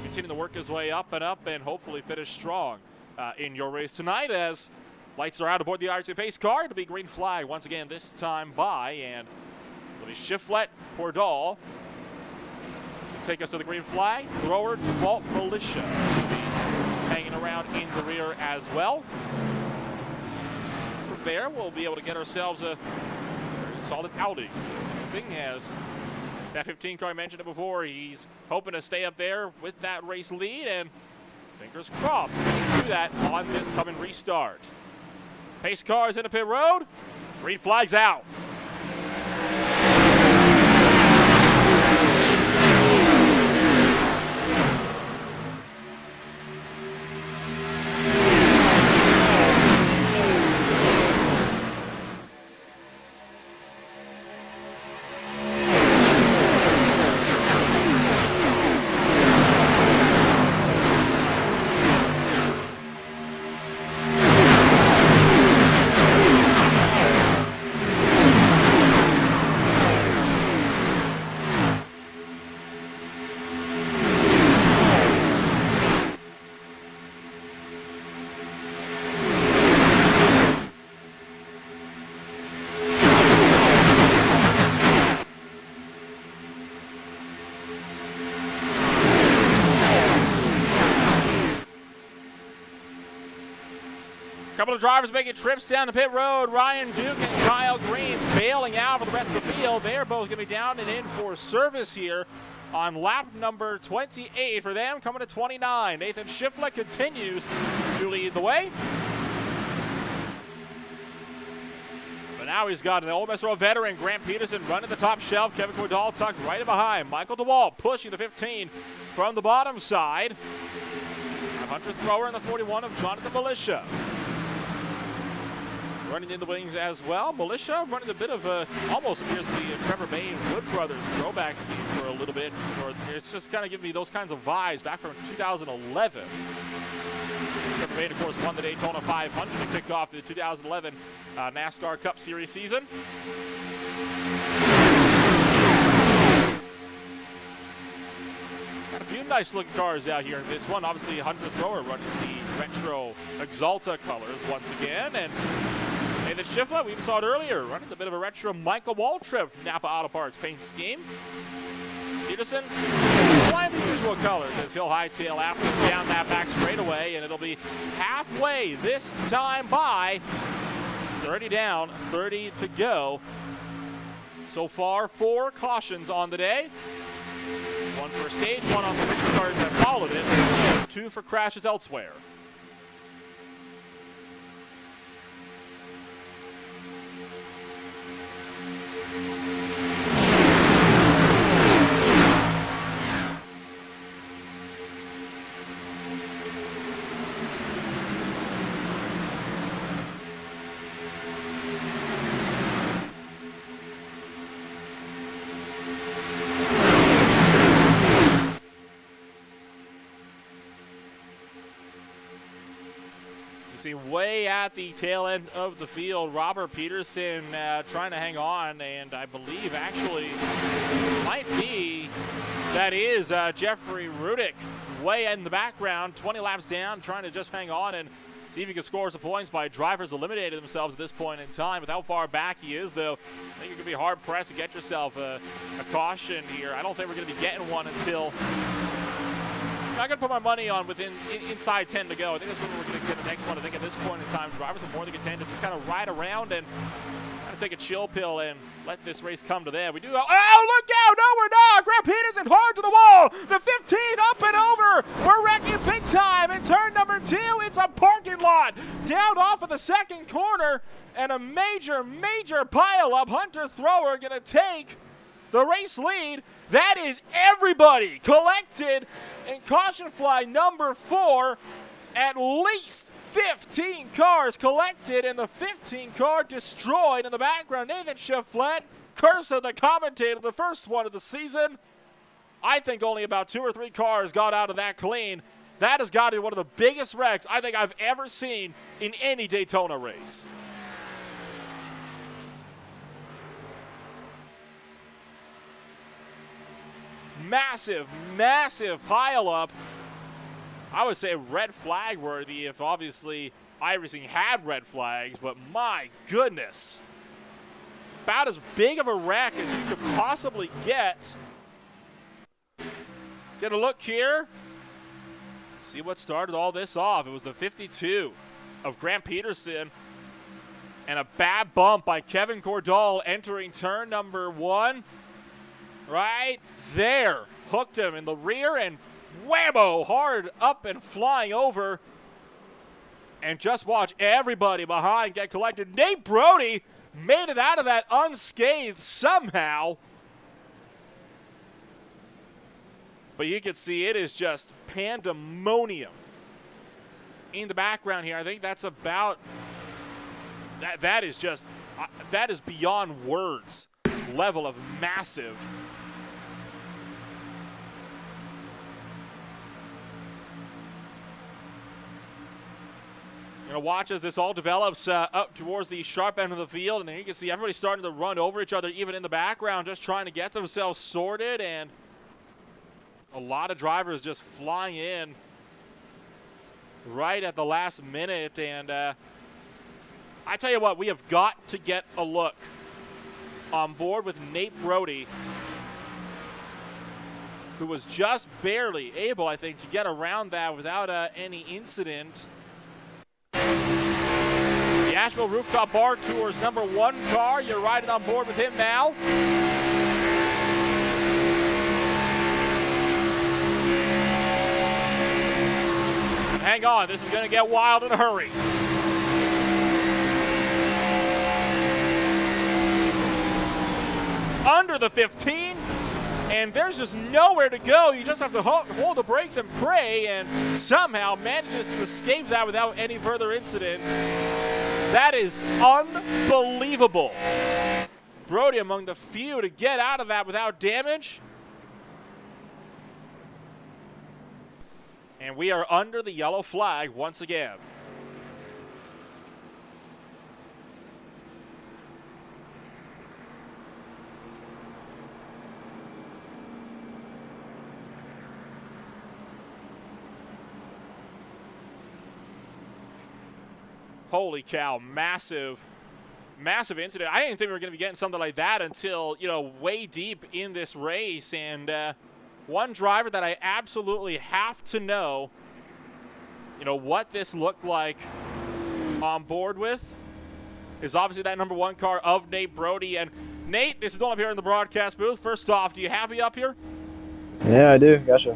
continue to work his way up and hopefully finish strong in your race tonight. As lights are out aboard the IRC pace car, it'll be green flag once again, this time by, and it'll be Shiflett, Cordall to take us to the green flag. Thrower, DeWalt, Militia will be hanging around in the rear as well. From there, we'll be able to get ourselves a very solid outing. As that 15 car, I mentioned it before, he's hoping to stay up there with that race lead, and fingers crossed we can do that on this coming restart. Pace cars into pit road. Green flag's out. Couple of drivers making trips down the pit road. Ryan Duke and Kyle Green bailing out for the rest of the field. They're both going to be down and in for service here on lap number 28 for them, coming to 29. Nathan Shiflett continues to lead the way. But now he's got an OMSRL veteran, Grant Peterson, running the top shelf. Kevin Cordall tucked right in behind. Michael DeWalt pushing the 15 from the bottom side. Hunter Thrower in the 41 of Jonathan Militia. running in the wings as well. Militia running a bit of a, almost appears to be a Trevor Bayne Wood Brothers throwback scheme for a little bit. It's just kind of giving me those kinds of vibes back from 2011. Trevor Bayne, of course, won the Daytona 500 to kick off the 2011 NASCAR Cup Series season. Got a few nice looking cars out here in this one. Obviously, Hunter Thrower running the retro Exalta colors once again. And Nathan Schiffler, we even saw it earlier, running a bit of a retro Michael Waltrip Napa Auto Parts paint scheme. Peterson, flying the usual colors as he'll hightail after down that back straightaway, and it'll be halfway this time by 30 down, 30 to go. So far, 4 cautions on the day. 1 for stage, 1 on the restart that followed it, 2 for crashes elsewhere. See, way at the tail end of the field, Robert Peterson trying to hang on, and I believe actually might be, that is Jeffrey Rudick way in the background, 20 laps down, trying to just hang on and see if he can score some points by drivers eliminated themselves at this point in time. With how far back he is, though, I think you're going to be hard-pressed to get yourself a caution here. I don't think we're going to be getting one until... I'm going to put my money on inside 10 to go. I think that's when we're going to get the next one. I think at this point in time, drivers are more than content to just kind of ride around and kind of take a chill pill and let this race come to them. We do. Oh, look out! No, we're not. Grant Peterson hard to the wall. The 15 up and over. We're wrecking big time in turn number 2. It's a parking lot down off of the second corner, and a major pile up. Hunter Thrower going to take the race lead. That is everybody collected in caution fly number 4. At least 15 cars collected, and the 15 car destroyed in the background. Nathan Schifflet, curse of the commentator, the first one of the season. I think only about 2 or 3 cars got out of that clean. That has got to be one of the biggest wrecks I think I've ever seen in any Daytona race. Massive pile up. I would say red flag worthy if obviously iRacing had red flags, but my goodness. About as big of a wreck as you could possibly get. Get a look here. See what started all this off. It was the 52 of Grant Peterson and a bad bump by Kevin Cordall entering turn number 1. Right there, hooked him in the rear, and whammo, hard up and flying over. And just watch everybody behind get collected. Nate Brody made it out of that unscathed somehow. But you can see it is just pandemonium in the background here. I think that's about, that is just, that is beyond words level of massive. You're going to watch as this all develops up towards the sharp end of the field, and then you can see everybody starting to run over each other, even in the background, just trying to get themselves sorted, and a lot of drivers just flying in right at the last minute. And I tell you what, we have got to get a look on board with Nate Brody, who was just barely able, I think, to get around that without any incident. The Asheville Rooftop Bar Tours #1 car. You're riding on board with him now. And hang on, this is going to get wild in a hurry. Under the 15, and there's just nowhere to go. You just have to hold the brakes and pray, and somehow manages to escape that without any further incident. That is unbelievable. Brody among the few to get out of that without damage. And we are under the yellow flag once again. Holy cow, massive incident. I didn't think we were going to be getting something like that until, way deep in this race. And one driver that I absolutely have to know, what this looked like on board with is obviously that number 1 car of Nate Brody. And Nate, this is Don up here in the broadcast booth. First off, do you have me up here? Yeah, I do. Gotcha.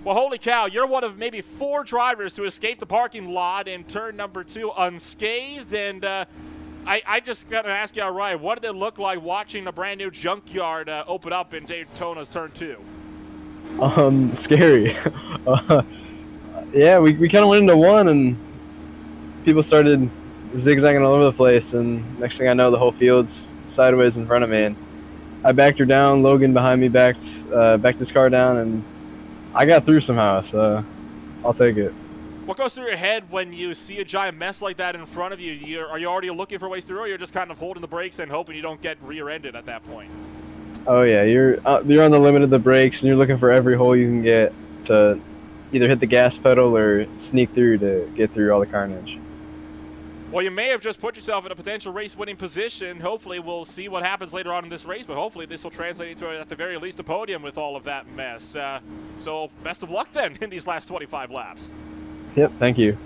Well, holy cow, you're one of maybe 4 drivers to escape the parking lot in turn number 2 unscathed. And I just got to ask you outright, what did it look like watching a brand new junkyard open up in Daytona's turn 2? Scary. Yeah, we kind of went into one, and people started zigzagging all over the place, and next thing I know, the whole field's sideways in front of me. And I backed her down. Logan behind me backed his car down, and I got through somehow, so I'll take it. What goes through your head when you see a giant mess like that in front of you? Are you already looking for ways through, or you're just kind of holding the brakes and hoping you don't get rear-ended at that point? Oh yeah, you're on the limit of the brakes, and you're looking for every hole you can get to either hit the gas pedal or sneak through to get through all the carnage. Well, you may have just put yourself in a potential race-winning position. Hopefully, we'll see what happens later on in this race, but hopefully this will translate into, at the very least, a podium with all of that mess. So best of luck, then, in these last 25 laps. Yep, thank you.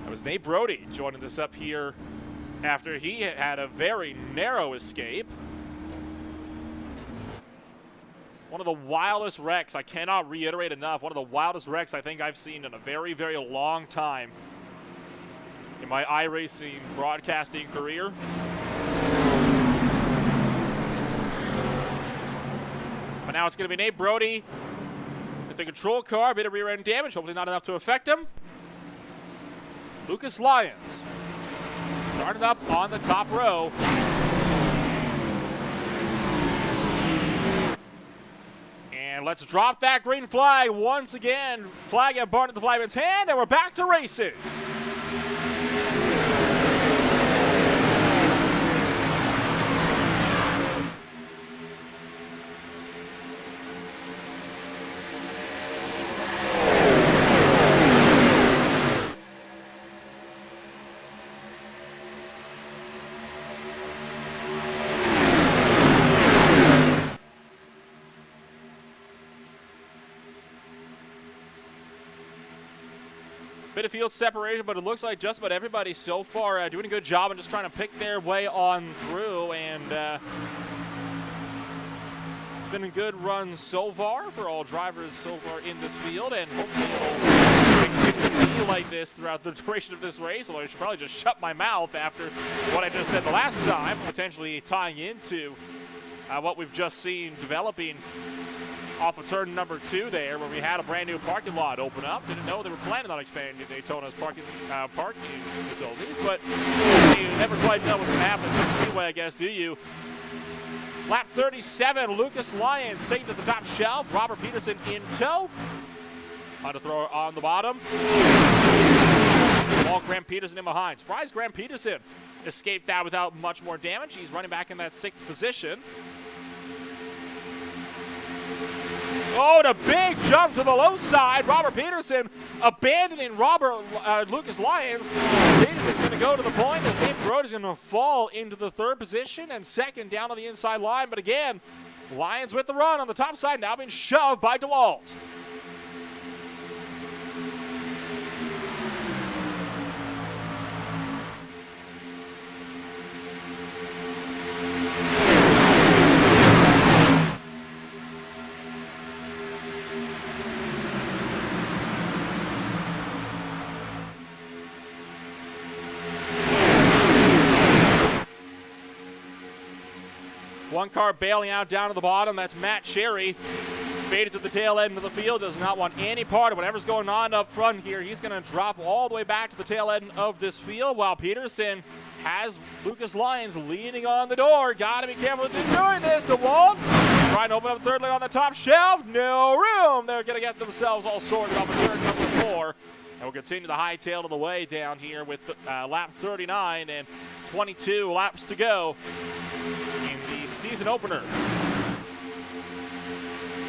That was Nate Brody joining us up here after he had a very narrow escape. One of the wildest wrecks, I cannot reiterate enough, one of the wildest wrecks I think I've seen in a very, very long time in my iRacing broadcasting career. But now it's going to be Nate Brody with the control car, a bit of rear end damage, hopefully not enough to affect him. Lucas Lyons started up on the top row. And let's drop that green flag once again. Flag at Barnett, the flagman's hand, and we're back to racing. Bit of field separation, but it looks like just about everybody so far doing a good job and just trying to pick their way on through. And it's been a good run so far for all drivers so far in this field, and hopefully it'll continue to be like this throughout the duration of this race. Although I should probably just shut my mouth after what I just said the last time, potentially tying into what we've just seen developing off of turn number 2 there, where we had a brand new parking lot open up. Didn't know they were planning on expanding Daytona's parking facilities, but you never quite know what's going to happen at Speedway, I guess, do you? Lap 37, Lucas Lyons taken to the top shelf. Robert Peterson in tow. Underthrower on the bottom. All Graham Peterson in behind. Surprised Graham Peterson escaped that without much more damage. He's running back in that 6th position. Oh, and a big jump to the low side. Robert Peterson abandoning Lucas Lyons. Peterson's going to go to the point as Nate Brody is going to fall into the 3rd position and 2nd down on the inside line. But again, Lyons with the run on the top side, now being shoved by DeWalt. One car bailing out down to the bottom. That's Matt Cherry. Faded to the tail end of the field. Does not want any part of whatever's going on up front here. He's going to drop all the way back to the tail end of this field, while Peterson has Lucas Lyons leaning on the door. Got to be careful of doing this. DeWalt trying to open up third lane on the top shelf. No room. They're going to get themselves all sorted off of turn number 4. And we'll continue the high tail of the way down here with lap 39 and 22 laps to go in the season opener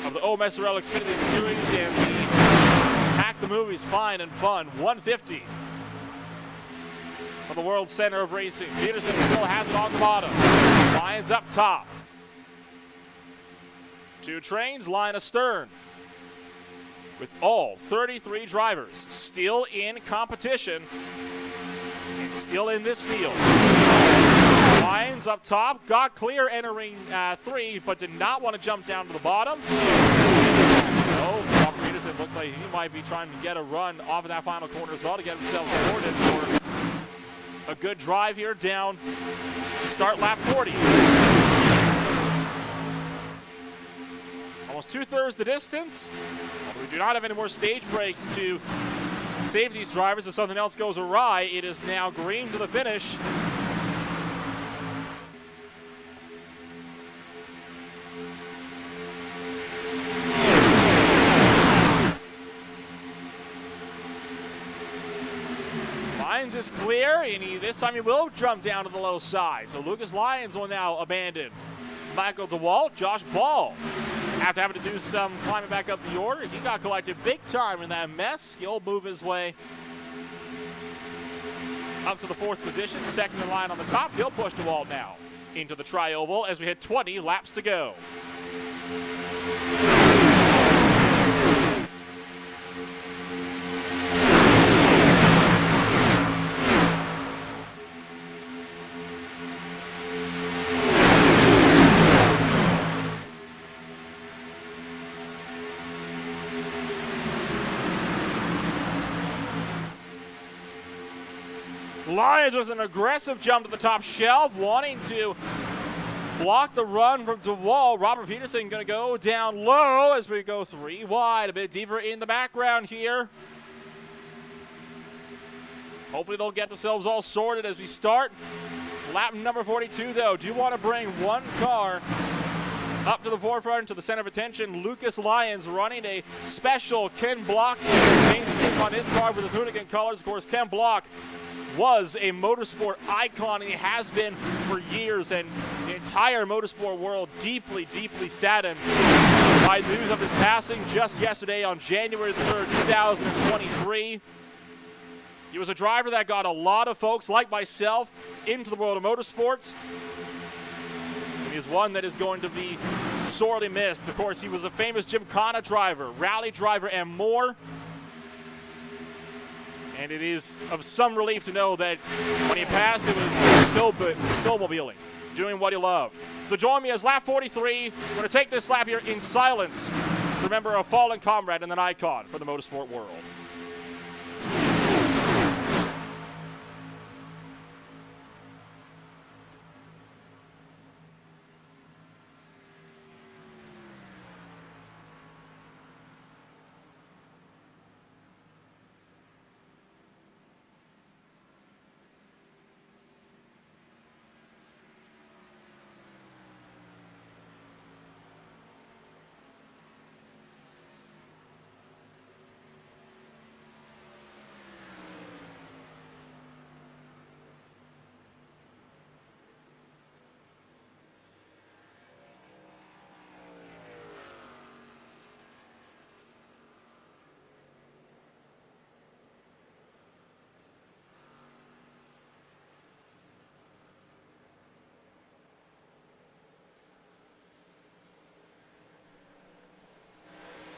of the OMSRL Xfinity Series, and the Hack the Movies Fine and Fun 150 from the World Center of Racing. Peterson still has it on the bottom. Lyons up top. 2 trains line astern, with all 33 drivers still in competition and still in this field. Lyons up top, got clear entering 3, but did not want to jump down to the bottom. So Robert Peterson looks like he might be trying to get a run off of that final corner as well to get himself sorted for a good drive here down to start lap 40. Almost 2/3 the distance. We do not have any more stage breaks to save these drivers if something else goes awry. It is now green to the finish. Lyons is clear, and this time he will jump down to the low side. So Lucas Lyons will now abandon Michael DeWalt. Josh Ball, after having to do some climbing back up the order, he got collected big time in that mess. He'll move his way up to the 4th position, second in line on the top. He'll push DeWalt now into the tri-oval as we hit 20 laps to go. Lyons with an aggressive jump to the top shelf, wanting to block the run from DeWalt. Robert Peterson going to go down low as we go 3 wide, a bit deeper in the background here. Hopefully they'll get themselves all sorted as we start lap number 42, though. Do want to bring one car up to the forefront, to the center of attention. Lucas Lyons running a special Ken Block paint scheme on his car with the Hoonigan colors. Of course, Ken Block was a motorsport icon, and he has been for years, and the entire motorsport world deeply, deeply saddened by news of his passing just yesterday on January 3rd, 2023. He was a driver that got a lot of folks like myself into the world of motorsports. He is one that is going to be sorely missed. Of course, he was a famous Gymkhana driver, rally driver, and more. And it is of some relief to know that when he passed, it was snowmobiling, doing what he loved. So join me as lap 43. We're going to take this lap here in silence to remember a fallen comrade and an icon for the motorsport world.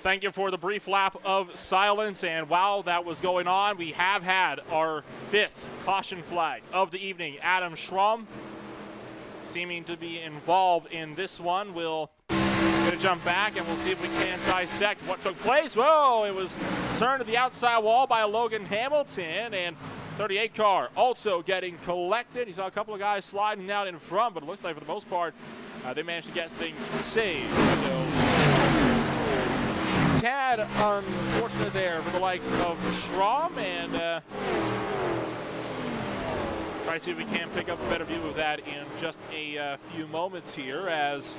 Thank you for the brief lap of silence. And while that was going on, we have had our 5th caution flag of the evening. Adam Schramm seeming to be involved in this one. We'll get a jump back and we'll see if we can dissect what took place. Whoa, it was turned to the outside wall by Logan Hamilton, and 38 car also getting collected. He saw a couple of guys sliding out in front, but it looks like for the most part, they managed to get things saved. So, tad unfortunate there for the likes of Schramm, and try to see if we can pick up a better view of that in just a few moments here, as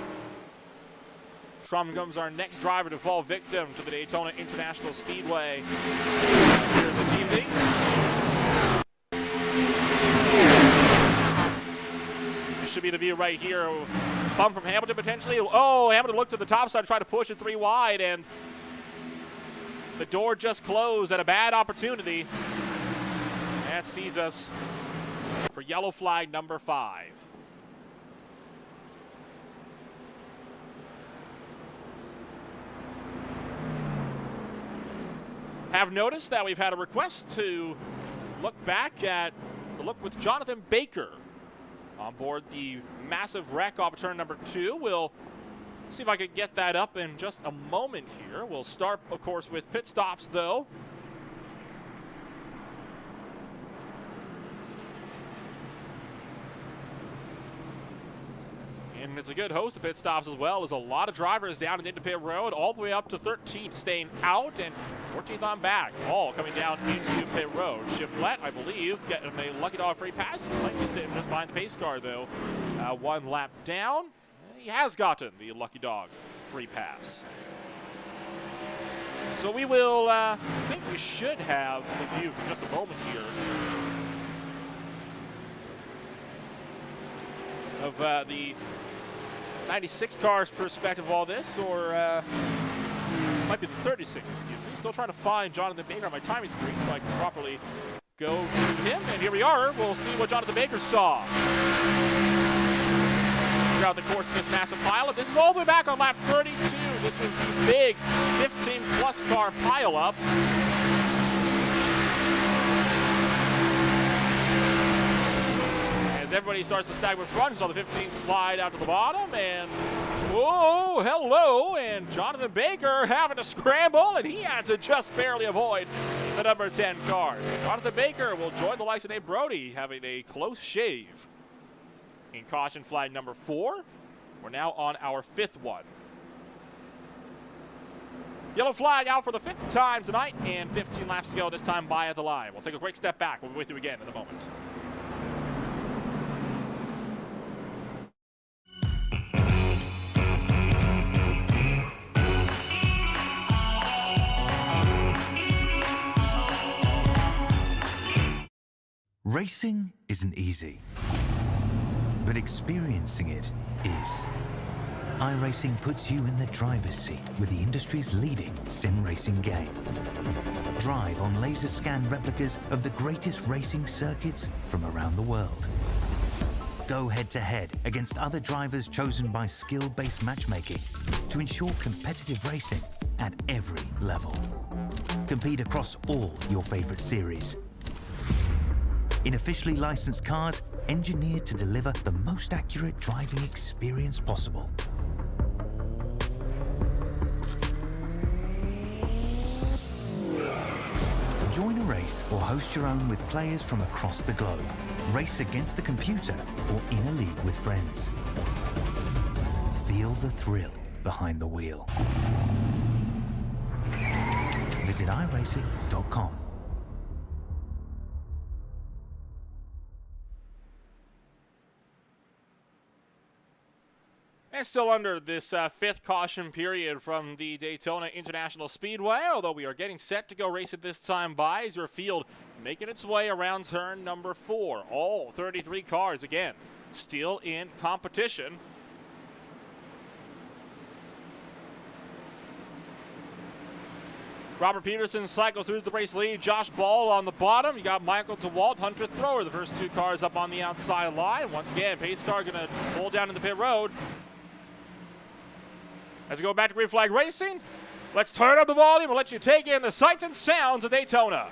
Schramm becomes our next driver to fall victim to the Daytona International Speedway here this evening. This should be the view right here. Bump from Hamilton potentially. Oh, Hamilton looked to the top side to try to push it 3 wide, and the door just closed at a bad opportunity. That sees us for yellow flag number 5. Have noticed that we've had a request to look back at the look with Jonathan Baker on board the massive wreck off of turn number 2. We'll see if I can get that up in just a moment here. We'll start, of course, with pit stops, though. And it's a good host of pit stops as well. There's a lot of drivers down into pit road, all the way up to 13th staying out, and 14th on back, all coming down into pit road. Shiflett, I believe, getting a lucky dog free pass. Might be sitting just behind the pace car, though. 1 lap down. He has gotten the lucky dog free pass. So we will, I think we should have the view for just a moment here of the 96 cars perspective of all this, or might be the 36, excuse me. Still trying to find Jonathan Baker on my timing screen so I can properly go to him. And here we are. We'll see what Jonathan Baker saw throughout the course of this massive pileup. This is all the way back on lap 32. This was the big 15-plus car pileup. As everybody starts to stagger front, saw the 15 slide out to the bottom, and whoa, hello, and Jonathan Baker having to scramble, and he had to just barely avoid the number 10 cars. So Jonathan Baker will join the likes of Nate Brody, having a close shave in caution flag number 4. We're now on our 5th one. Yellow flag out for the 5th time tonight, and 15 laps to go, this time by at the line. We'll take a quick step back. We'll be with you again in a moment. Racing isn't easy, but experiencing it is. iRacing puts you in the driver's seat with the industry's leading sim racing game. Drive on laser scan replicas of the greatest racing circuits from around the world. Go head-to-head against other drivers chosen by skill-based matchmaking to ensure competitive racing at every level. Compete across all your favorite series in officially licensed cars engineered to deliver the most accurate driving experience possible. Join a race or host your own with players from across the globe. Race against the computer or in a league with friends. Feel the thrill behind the wheel. Visit iRacing.com. And still under this 5th caution period from the Daytona International Speedway, although we are getting set to go race it this time by, as your field making its way around turn number 4. All 33 cars, again, still in competition. Robert Peterson cycles through the race lead. Josh Ball on the bottom. You got Michael DeWalt, Hunter Thrower, the first 2 cars up on the outside line. Once again, pace car going to pull down in the pit road. As we go back to green flag racing, let's turn up the volume and let you take in the sights and sounds of Daytona.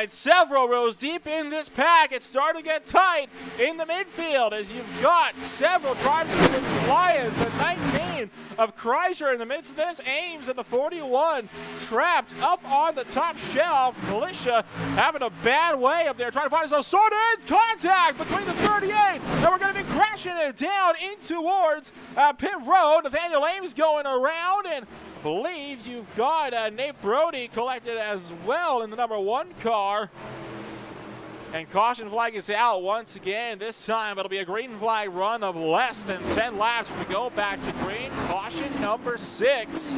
inside, several rows deep in this pack. It's starting to get tight in the midfield as you've got several drivers of the Lions, the 19 of Kreischer in the midst of this, Ames in the 41, trapped up on the top shelf. Militia having a bad way up there, trying to find himself sorted. Contact between the 38, and we're going to be crashing it down in towards pit road. Nathaniel Ames going around, and I believe you've got Nate Brody collected as well in the number 1 car. And caution flag is out once again. This time it'll be a green flag run of less than 10 laps when we go back to green. Caution number 6.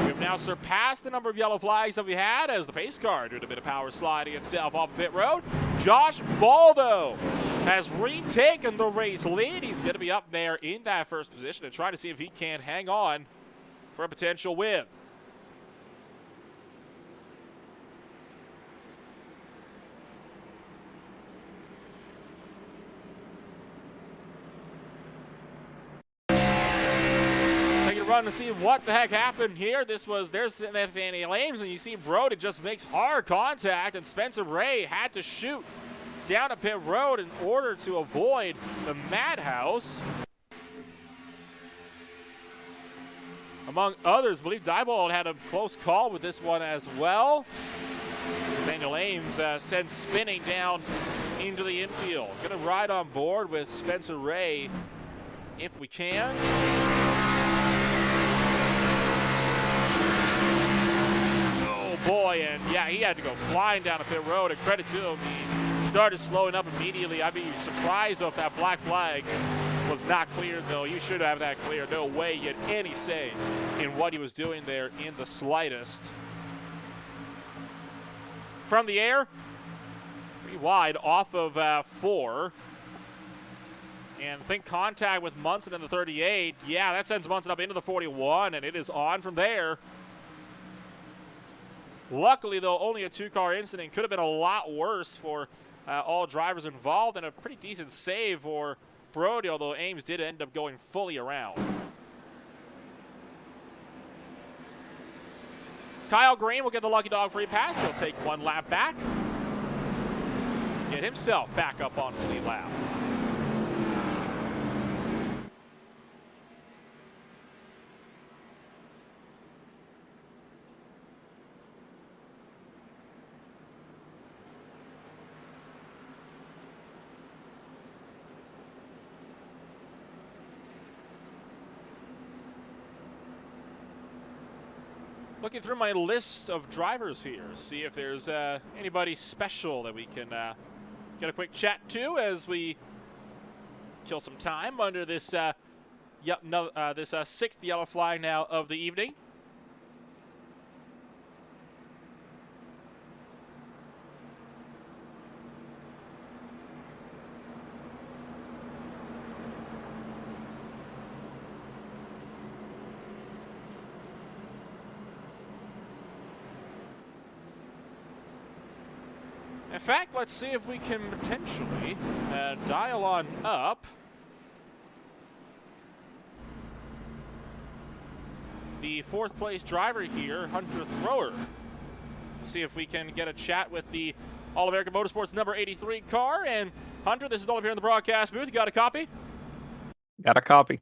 We've now surpassed the number of yellow flags that we had as the pace car doing a bit of power sliding itself off pit road. Josh Baldo has retaken the race lead. He's going to be up there in that first position and try to see if he can hang on for a potential win. Run to see what the heck happened here. There's Nathaniel Ames, and you see Brody just makes hard contact, and Spencer Ray had to shoot down a pit road in order to avoid the madhouse. Among others, I believe Diebold had a close call with this one as well. Nathaniel Ames sends spinning down into the infield. Gonna ride on board with Spencer Ray if we can. Boy, and yeah, he had to go flying down a pit road, and credit to him, he started slowing up immediately. I'd be surprised though if that black flag was not cleared, though. You should have that clear. No way he had any say in what he was doing there in the slightest. From the air, pretty wide off of 4. And think contact with Munson in the 38. Yeah, that sends Munson up into the 41, and it is on from there. Luckily, though, only a 2-car incident. Could have been a lot worse for all drivers involved, and a pretty decent save for Brody, although Ames did end up going fully around. Kyle Green will get the lucky dog free pass. He'll take 1 lap back. Get himself back up on the lead lap. Looking through my list of drivers here, see if there's anybody special that we can get a quick chat to as we kill some time under this this 6th yellow flag now of the evening. In fact, let's see if we can potentially dial on up the 4th place driver here, Hunter Thrower. See if we can get a chat with the All-American Motorsports number 83 car. And Hunter, this is all up here in the broadcast booth. You got a copy? Got a copy.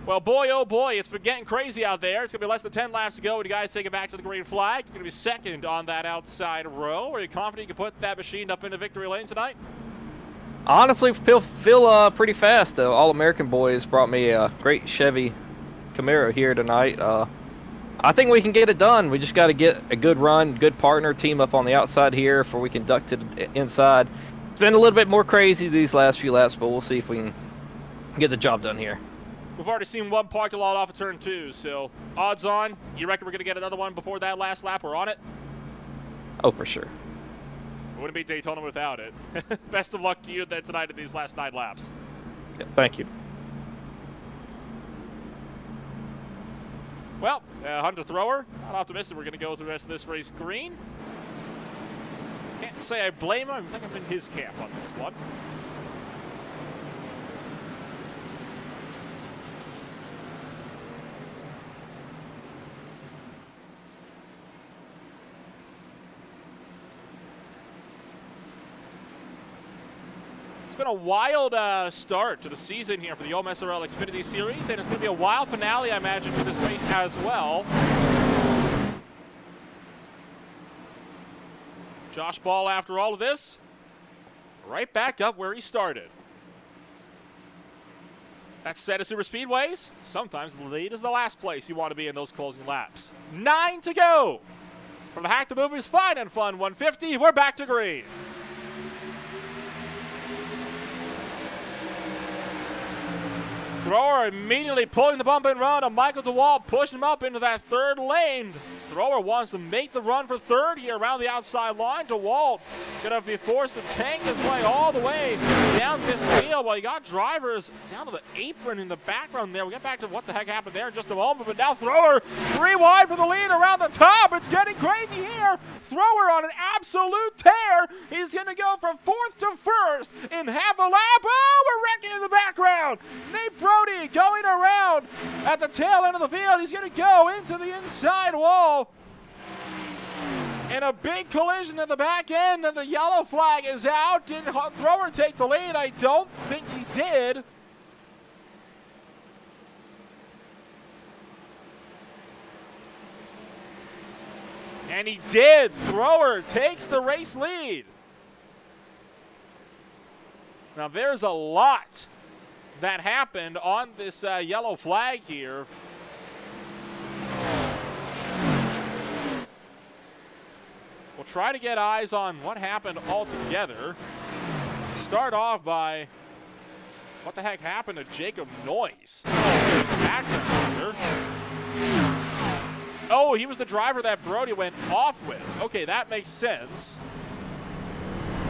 Well, boy, oh boy, it's been getting crazy out there. It's going to be less than 10 laps to go when you guys take it back to the green flag. You're going to be second on that outside row. Are you confident you can put that machine up into victory lane tonight? Honestly, feel pretty fast. The All-American boys brought me a great Chevy Camaro here tonight. I think we can get it done. We just got to get a good run, good partner, team up on the outside here before we can duck to the inside. It's been a little bit more crazy these last few laps, but we'll see if we can get the job done here. We've already seen one parking lot off of turn 2, so odds on, you reckon we're going to get another one before that last lap? We're on it? Oh, for sure. It wouldn't be Daytona without it. Best of luck to you tonight in these last 9 laps. Yeah, thank you. Well, Hunter Thrower, not optimistic we're going to go through the rest of this race green. Can't say I blame him. I think I'm in his camp on this one. It's been a wild start to the season here for the OMSRL Xfinity Series, and it's going to be a wild finale, I imagine, to this race as well. Josh Ball, after all of this, right back up where he started. That set of super speedways, sometimes the lead is the last place you want to be in those closing laps. 9 to go. From the Hack the Movies Fine and Fun 150, we're back to green. Thrower immediately pulling the bump and run of Michael DeWalt, pushing him up into that third lane. Thrower wants to make the run for third here around the outside line. DeWalt going to be forced to tank his way all the way down this field while you got drivers down to the apron in the background there. We'll get back to what the heck happened there in just a moment, but now Thrower 3 wide for the lead around the top. It's getting crazy here. Thrower on an absolute tear. He's going to go from 4th to 1st in half a lap. Oh, we're wrecking in the background. Nate Brody going around at the tail end of the field. He's going to go into the inside wall. And a big collision at the back end, and the yellow flag is out. Did Thrower take the lead? I don't think he did. And he did. Thrower takes the race lead. Now there's a lot that happened on this yellow flag here. We'll try to get eyes on what happened altogether. Start off by what the heck happened to Jacob Noyes. Oh, he was the driver that Brody went off with. Okay, that makes sense.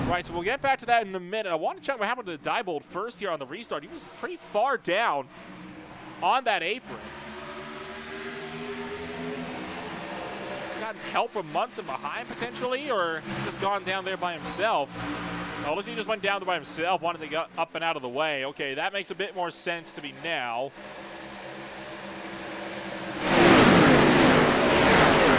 Right, so we'll get back to that in a minute. I want to check what happened to Diebold first here on the restart. He was pretty far down on that apron. Gotten help from Munson behind potentially, or he's just gone down there by himself? Oh, unless he just went down there by himself, wanted to get up and out of the way. Okay, that makes a bit more sense to me now.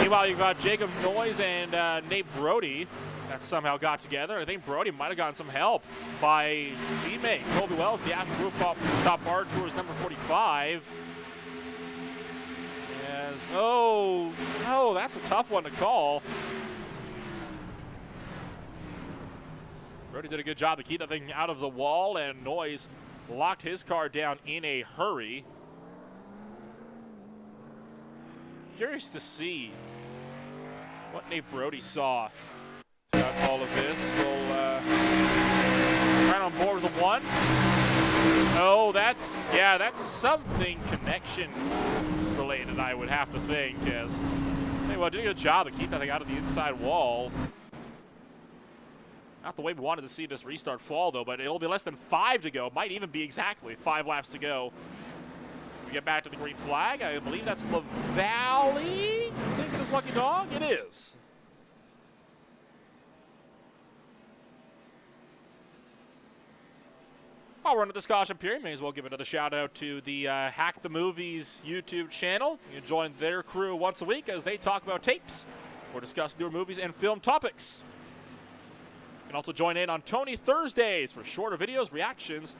Meanwhile, you've got Jacob Noyes and Nate Brody that somehow got together. I think Brody might have gotten some help by teammate Colby Wells, the After Rooftop Bar Tours number 45. Oh, that's a tough one to call. Brody did a good job to keep that thing out of the wall, and Noyes locked his car down in a hurry. Curious to see what Nate Brody saw throughout all of this. We'll right on board with the one. Oh, that's something connection related, I would have to think, as well, did a good job to keep that thing out of the inside wall. Not the way we wanted to see this restart fall, though, but it'll be less than 5 to go. Might even be exactly 5 laps to go. We get back to the green flag. I believe that's LaValle taking his lucky dog. It is. While we're under this caution period, may as well give another shout out to the Hack the Movies YouTube channel. You join their crew once a week as they talk about tapes or discuss newer movies and film topics. You can also join in on Tony Thursdays for shorter videos, reactions,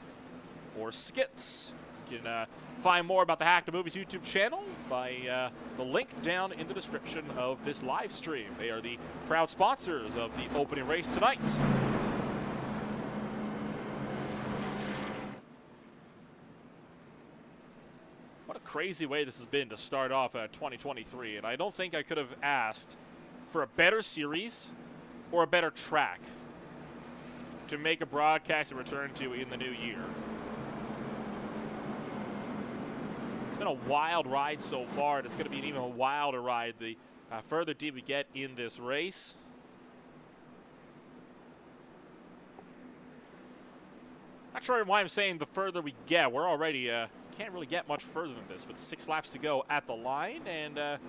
or skits. You can find more about the Hack the Movies YouTube channel by the link down in the description of this live stream. They are the proud sponsors of the opening race tonight. What a crazy way this has been to start off 2023, and I don't think I could have asked for a better series or a better track to make a broadcast and return to in the new year. It's been a wild ride so far, and it's going to be an even wilder ride the further deep we get in this race. Not sure why I'm saying the further we get. We're already can't really get much further than this, but 6 laps to go at the line, and have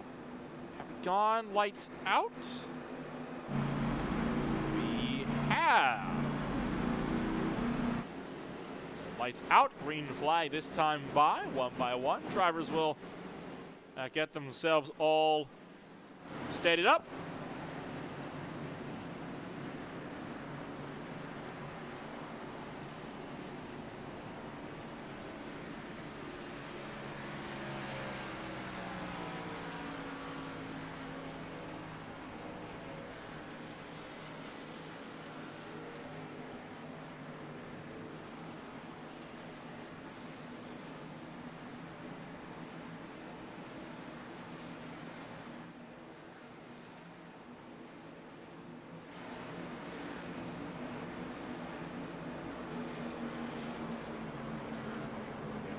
we gone lights out? We have. So lights out, green flag this time by one. Drivers will get themselves all steadied up.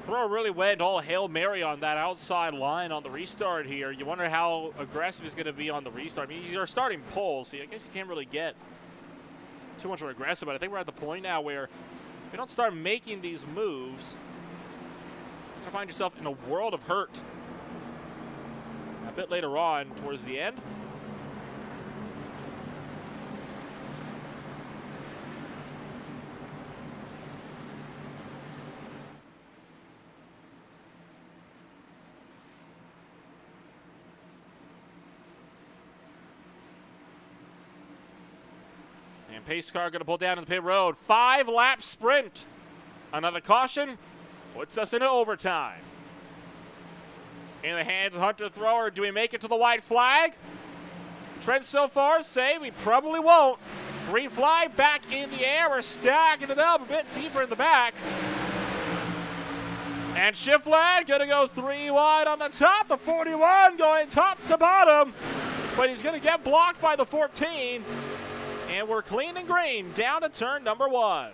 Thrower really went all Hail Mary on that outside line on the restart here. You wonder how aggressive he's going to be on the restart. I mean, he's our starting pole, so I guess you can't really get too much more aggressive, but I think we're at the point now where if you don't start making these moves, you're going to find yourself in a world of hurt a bit later on towards the end. And pace car going to pull down in the pit road. 5-lap sprint. Another caution puts us into overtime. In the hands of Hunter Thrower. Do we make it to the white flag? Trends so far say we probably won't. Green flag back in the air. We're stacking it up a bit deeper in the back. And Shiflett going to go 3 wide on the top. The 41 going top to bottom. But he's going to get blocked by the 14. And we're clean and green down to turn number 1.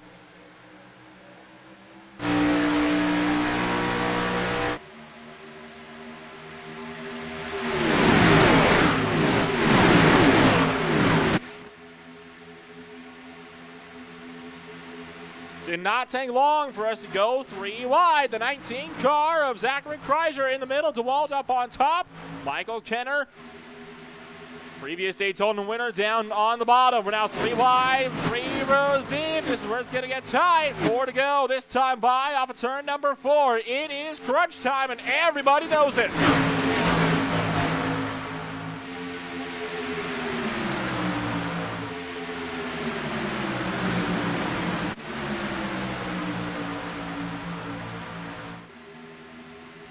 Did not take long for us to go 3 wide. The 19 car of Zachary Kreiser in the middle, DeWalt up on top. Michael Kenner, previous Daytona winner, down on the bottom. We're now 3 wide, 3 rows in. This is where it's going to get tight. 4 to go. This time by off of turn number 4. It is crunch time, and everybody knows it.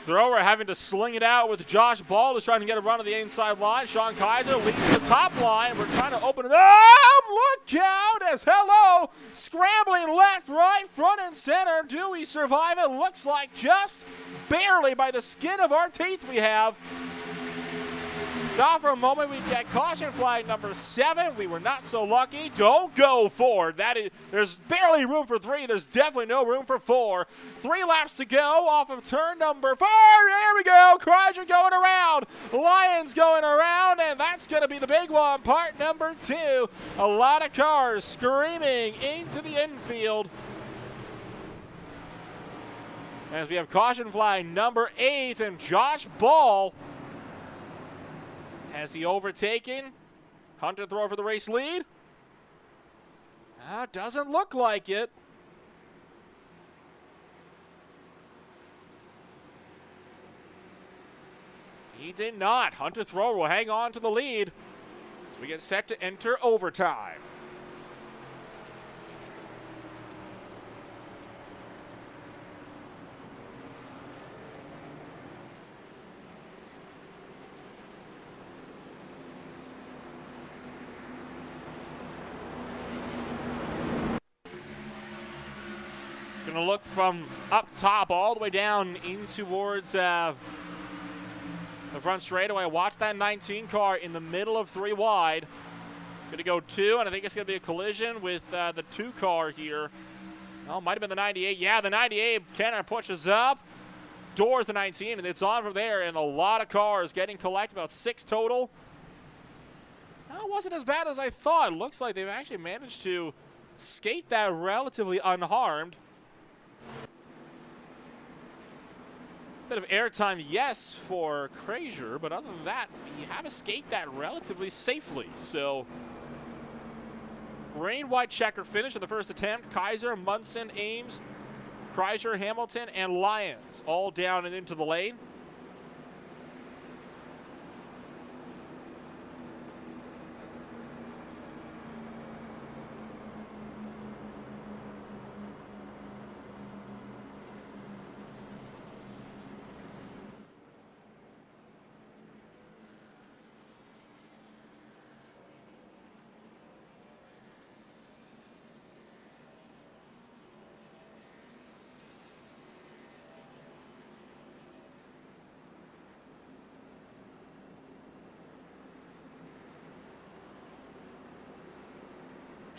Thrower having to sling it out with Josh Ball, who's trying to get a run on the inside line. Sean Kaiser leads the top line. We're trying to open it up. Look out as hello. Scrambling left, right, front, and center. Do we survive it? Looks like just barely by the skin of our teeth we have. Thought for a moment we'd get caution flag number 7. We were not so lucky. Don't go forward. There's barely room for 3. There's definitely no room for 4. 3 laps to go off of turn number 4. Here we go. Kreiser going around. Lions going around, and that's going to be the big one. Part number 2. A lot of cars screaming into the infield. As we have caution flag number 8, and Josh Ball, has he overtaken Hunter Thrower for the race lead? Doesn't look like it. He did not. Hunter Thrower will hang on to the lead as we get set to enter overtime. Going to look from up top all the way down in towards the front straightaway. Watch that 19 car in the middle of 3 wide. Going to go 2, and I think it's going to be a collision with the 2 car here. Oh, might have been the 98. Yeah, the 98. Kenner pushes up, doors the 19, and it's on from there, and a lot of cars getting collected, about 6 total. It wasn't as bad as I thought. It looks like they've actually managed to escape that relatively unharmed. Bit of airtime, yes, for Kreiser, but other than that, you have escaped that relatively safely. So, green white checker finish in the first attempt. Kaiser, Munson, Ames, Kreiser, Hamilton, and Lyons all down and into the lane.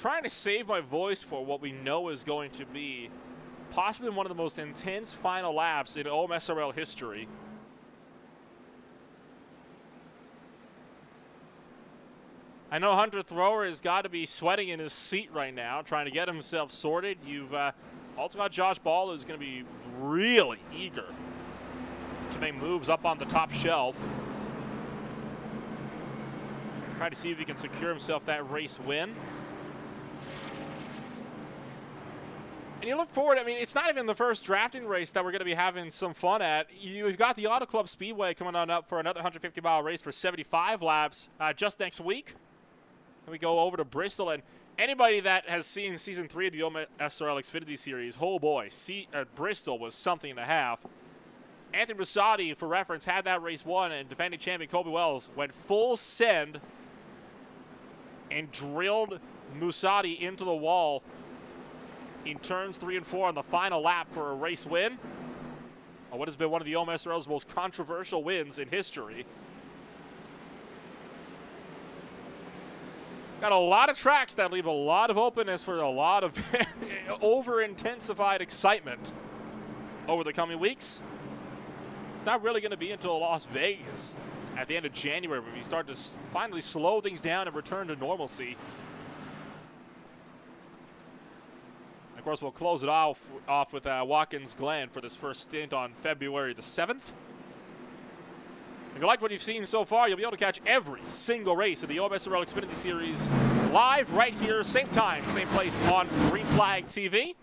Trying to save my voice for what we know is going to be possibly one of the most intense final laps in OMSRL history. I know Hunter Thrower has got to be sweating in his seat right now, trying to get himself sorted. You've also got Josh Ball, who's going to be really eager to make moves up on the top shelf. Try to see if he can secure himself that race win. And you look forward, I mean, it's not even the first drafting race that we're going to be having some fun at. You've got the Auto Club Speedway coming on up for another 150-mile race for 75 laps just next week. And we go over to Bristol, and anybody that has seen Season 3 of the OMSRL Xfinity Series, oh boy, Bristol was something to have. Anthony Brassotti, for reference, had that race won, and defending champion Kobe Wells went full send and drilled Musati into the wall in turns 3 and 4 on the final lap for a race win. What has been one of the OMSRL's most controversial wins in history. Got a lot of tracks that leave a lot of openness for a lot of over-intensified excitement over the coming weeks. It's not really going to be until Las Vegas at the end of January when we start to finally slow things down and return to normalcy. And of course, we'll close it off with Watkins Glen for this first stint on February the 7th. If you like what you've seen so far, you'll be able to catch every single race of the OMSRL Xfinity Series live right here, same time, same place on Green Flag TV.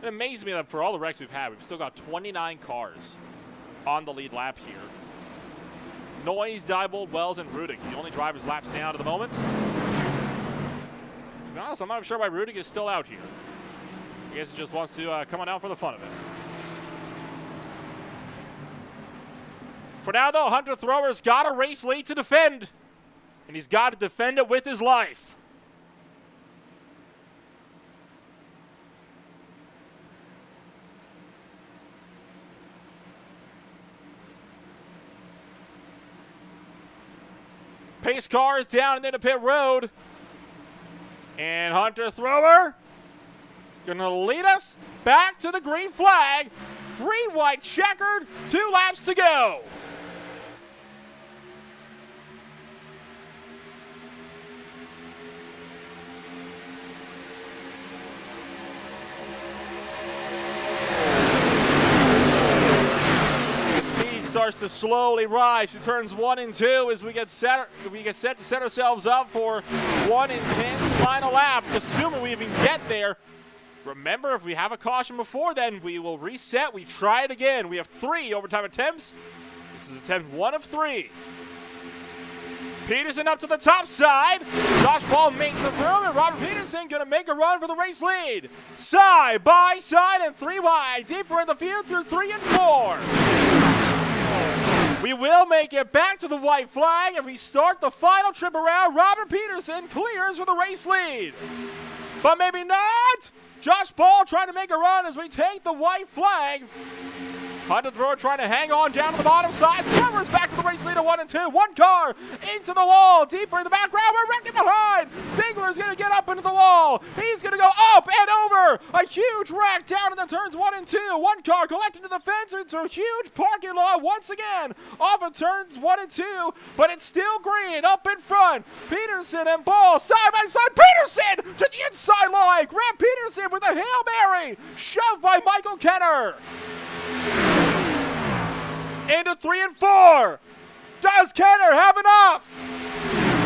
It amazes me that for all the wrecks we've had, we've still got 29 cars on the lead lap here. Noyes, Diebold, Wells, and Rudig, the only drivers laps down at the moment. To be honest, I'm not sure why Rudig is still out here. I guess he just wants to come on out for the fun of it. For now, though, Hunter Thrower's got a race lead to defend, and he's got to defend it with his life. Pace car is down and then to pit road. And Hunter Thrower gonna lead us back to the green flag. Green, white, checkered, 2 laps to go. Starts to slowly rise to turns 1 and 2 as we get set to set ourselves up for one intense final lap, assuming we even get there. Remember, if we have a caution before then, we will reset. We try it again. We have 3 overtime attempts. This is attempt 1 of 3. Peterson up to the top side. Josh Ball makes some room, and Robert Peterson going to make a run for the race lead. Side by side and 3 wide. Deeper in the field through 3 and 4. We will make it back to the white flag, and we start the final trip around. Robert Peterson clears for the race lead. But maybe not. Josh Ball trying to make a run as we take the white flag. Hunter Thrower trying to hang on down to the bottom side. Thrower's back to the race lead at 1 and 2. 1 car into the wall. Deeper in the background. We're wrecking behind. Dingler's going to get up into the wall. He's going to go up and over. A huge wreck down in the turns 1 and 2. 1 car collecting to the fence into a huge parking lot once again. Off of turns 1 and 2. But it's still green up in front. Peterson and Ball side by side. Peterson to the inside line. Grant Peterson with a Hail Mary. Shoved by Michael Kenner. Into 3 and 4. Does Kenner have enough?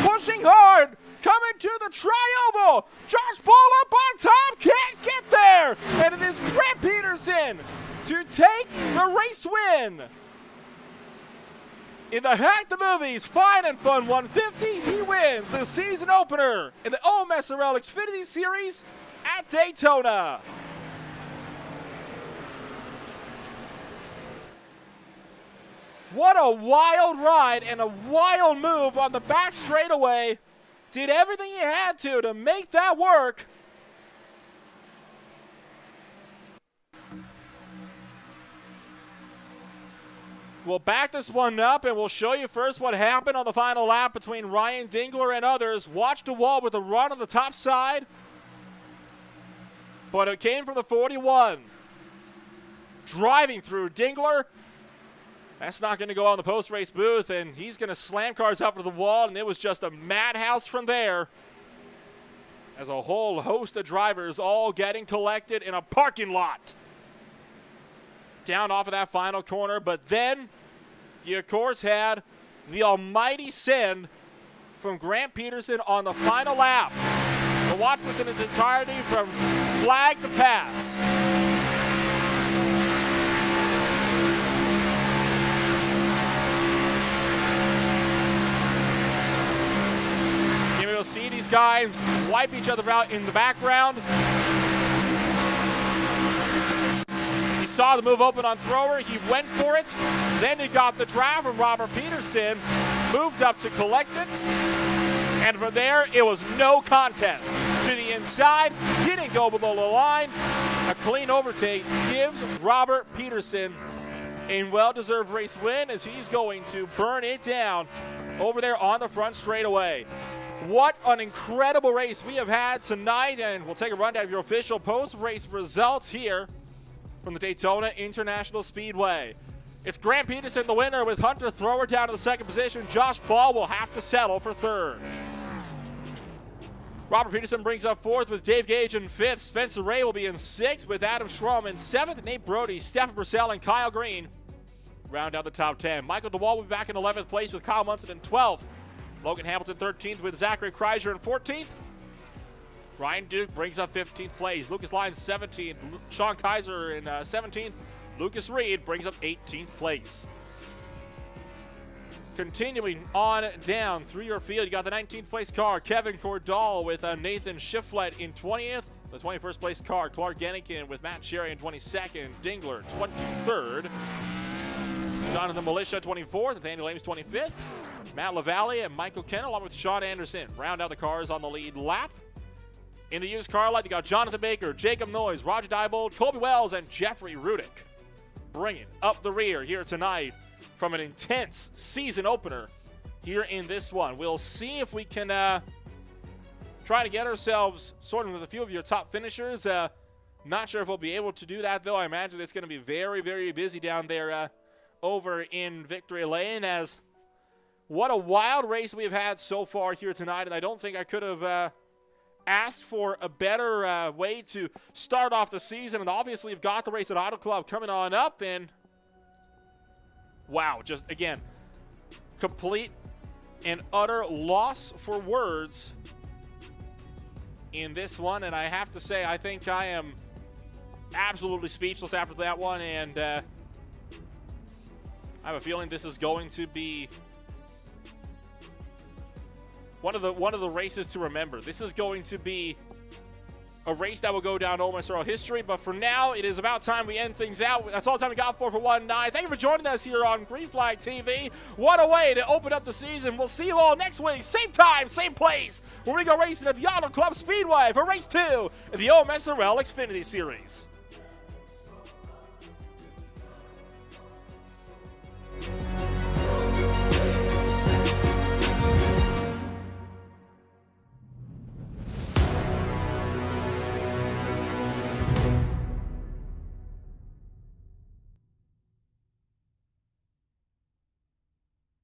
Pushing hard. Coming to the tri-oval. Josh Ball up on top. Can't get there. And it is Grant Peterson to take the race win. In the Hack the Movies Fine and Fun 150, he wins the season opener in the OMSRL Xfinity Series at Daytona. What a wild ride and a wild move on the back straightaway. Did everything he had to make that work. We'll back this one up, and we'll show you first what happened on the final lap between Ryan Dingler and others. Watch DeWalt with a run on the top side, but it came from the 41. Driving through Dingler. That's not going to go on the post-race booth, and he's going to slam cars up to the wall, and it was just a madhouse from there. As a whole host of drivers all getting collected in a parking lot. Down off of that final corner, but then you, of course, had the almighty send from Grant Peterson on the final lap. We'll watch this in its entirety from flag to pass. You'll see these guys wipe each other out in the background. He saw the move open on thrower. He went for it. Then he got the drive from Robert Peterson, moved up to collect it. And from there, it was no contest. To the inside, didn't go below the line. A clean overtake gives Robert Peterson a well-deserved race win as he's going to burn it down over there on the front straightaway. What an incredible race we have had tonight, and we'll take a rundown of your official post-race results here from the Daytona International Speedway. It's Grant Peterson, the winner, with Hunter Thrower down to the second position. Josh Ball will have to settle for third. Robert Peterson brings up fourth with Dave Gage in fifth. Spencer Ray will be in sixth with Adam Schramm in seventh. Nate Brody, Stephen Purcell, and Kyle Green round out the top 10. Michael DeWalt will be back in 11th place with Kyle Munson in 12th. Logan Hamilton 13th with Zachary Kreiser in 14th. Ryan Duke brings up 15th place. Lucas Lyons 17th. Sean Kaiser in 17th. Lucas Reed brings up 18th place. Continuing on down through your field, you got the 19th place car, Kevin Cordall with Nathan Shiflett in 20th. The 21st place car, Clark Gennikin with Matt Sherry in 22nd. Dingler 23rd. Jonathan Militia 24th. Nathaniel Ames 25th. Matt LaValle and Michael Kennel along with Sean Anderson round out the cars on the lead lap. In the used car lot, you got Jonathan Baker, Jacob Noyes, Roger Diebold, Colby Wells, and Jeffrey Rudick bringing up the rear here tonight from an intense season opener here in this one. We'll see if we can try to get ourselves sorted with a few of your top finishers. Not sure if we'll be able to do that, though. I imagine it's going to be very, very busy down there over in Victory Lane, as what a wild race we've had so far here tonight, and I don't think I could have asked for a better way to start off the season. And obviously you've got the race at Auto Club coming on up, and wow, just again, complete and utter loss for words in this one. And I have to say, I think I am absolutely speechless after that one, and I have a feeling this is going to be one of the races to remember. This is going to be a race that will go down OMSRL history, but for now, it is about time we end things out. That's all the time we got for one night. Thank you for joining us here on Green Flag TV. What a way to open up the season. We'll see you all next week, same time, same place, where we go racing at the Auto Club Speedway for race 2 of the OMSRL Xfinity Series.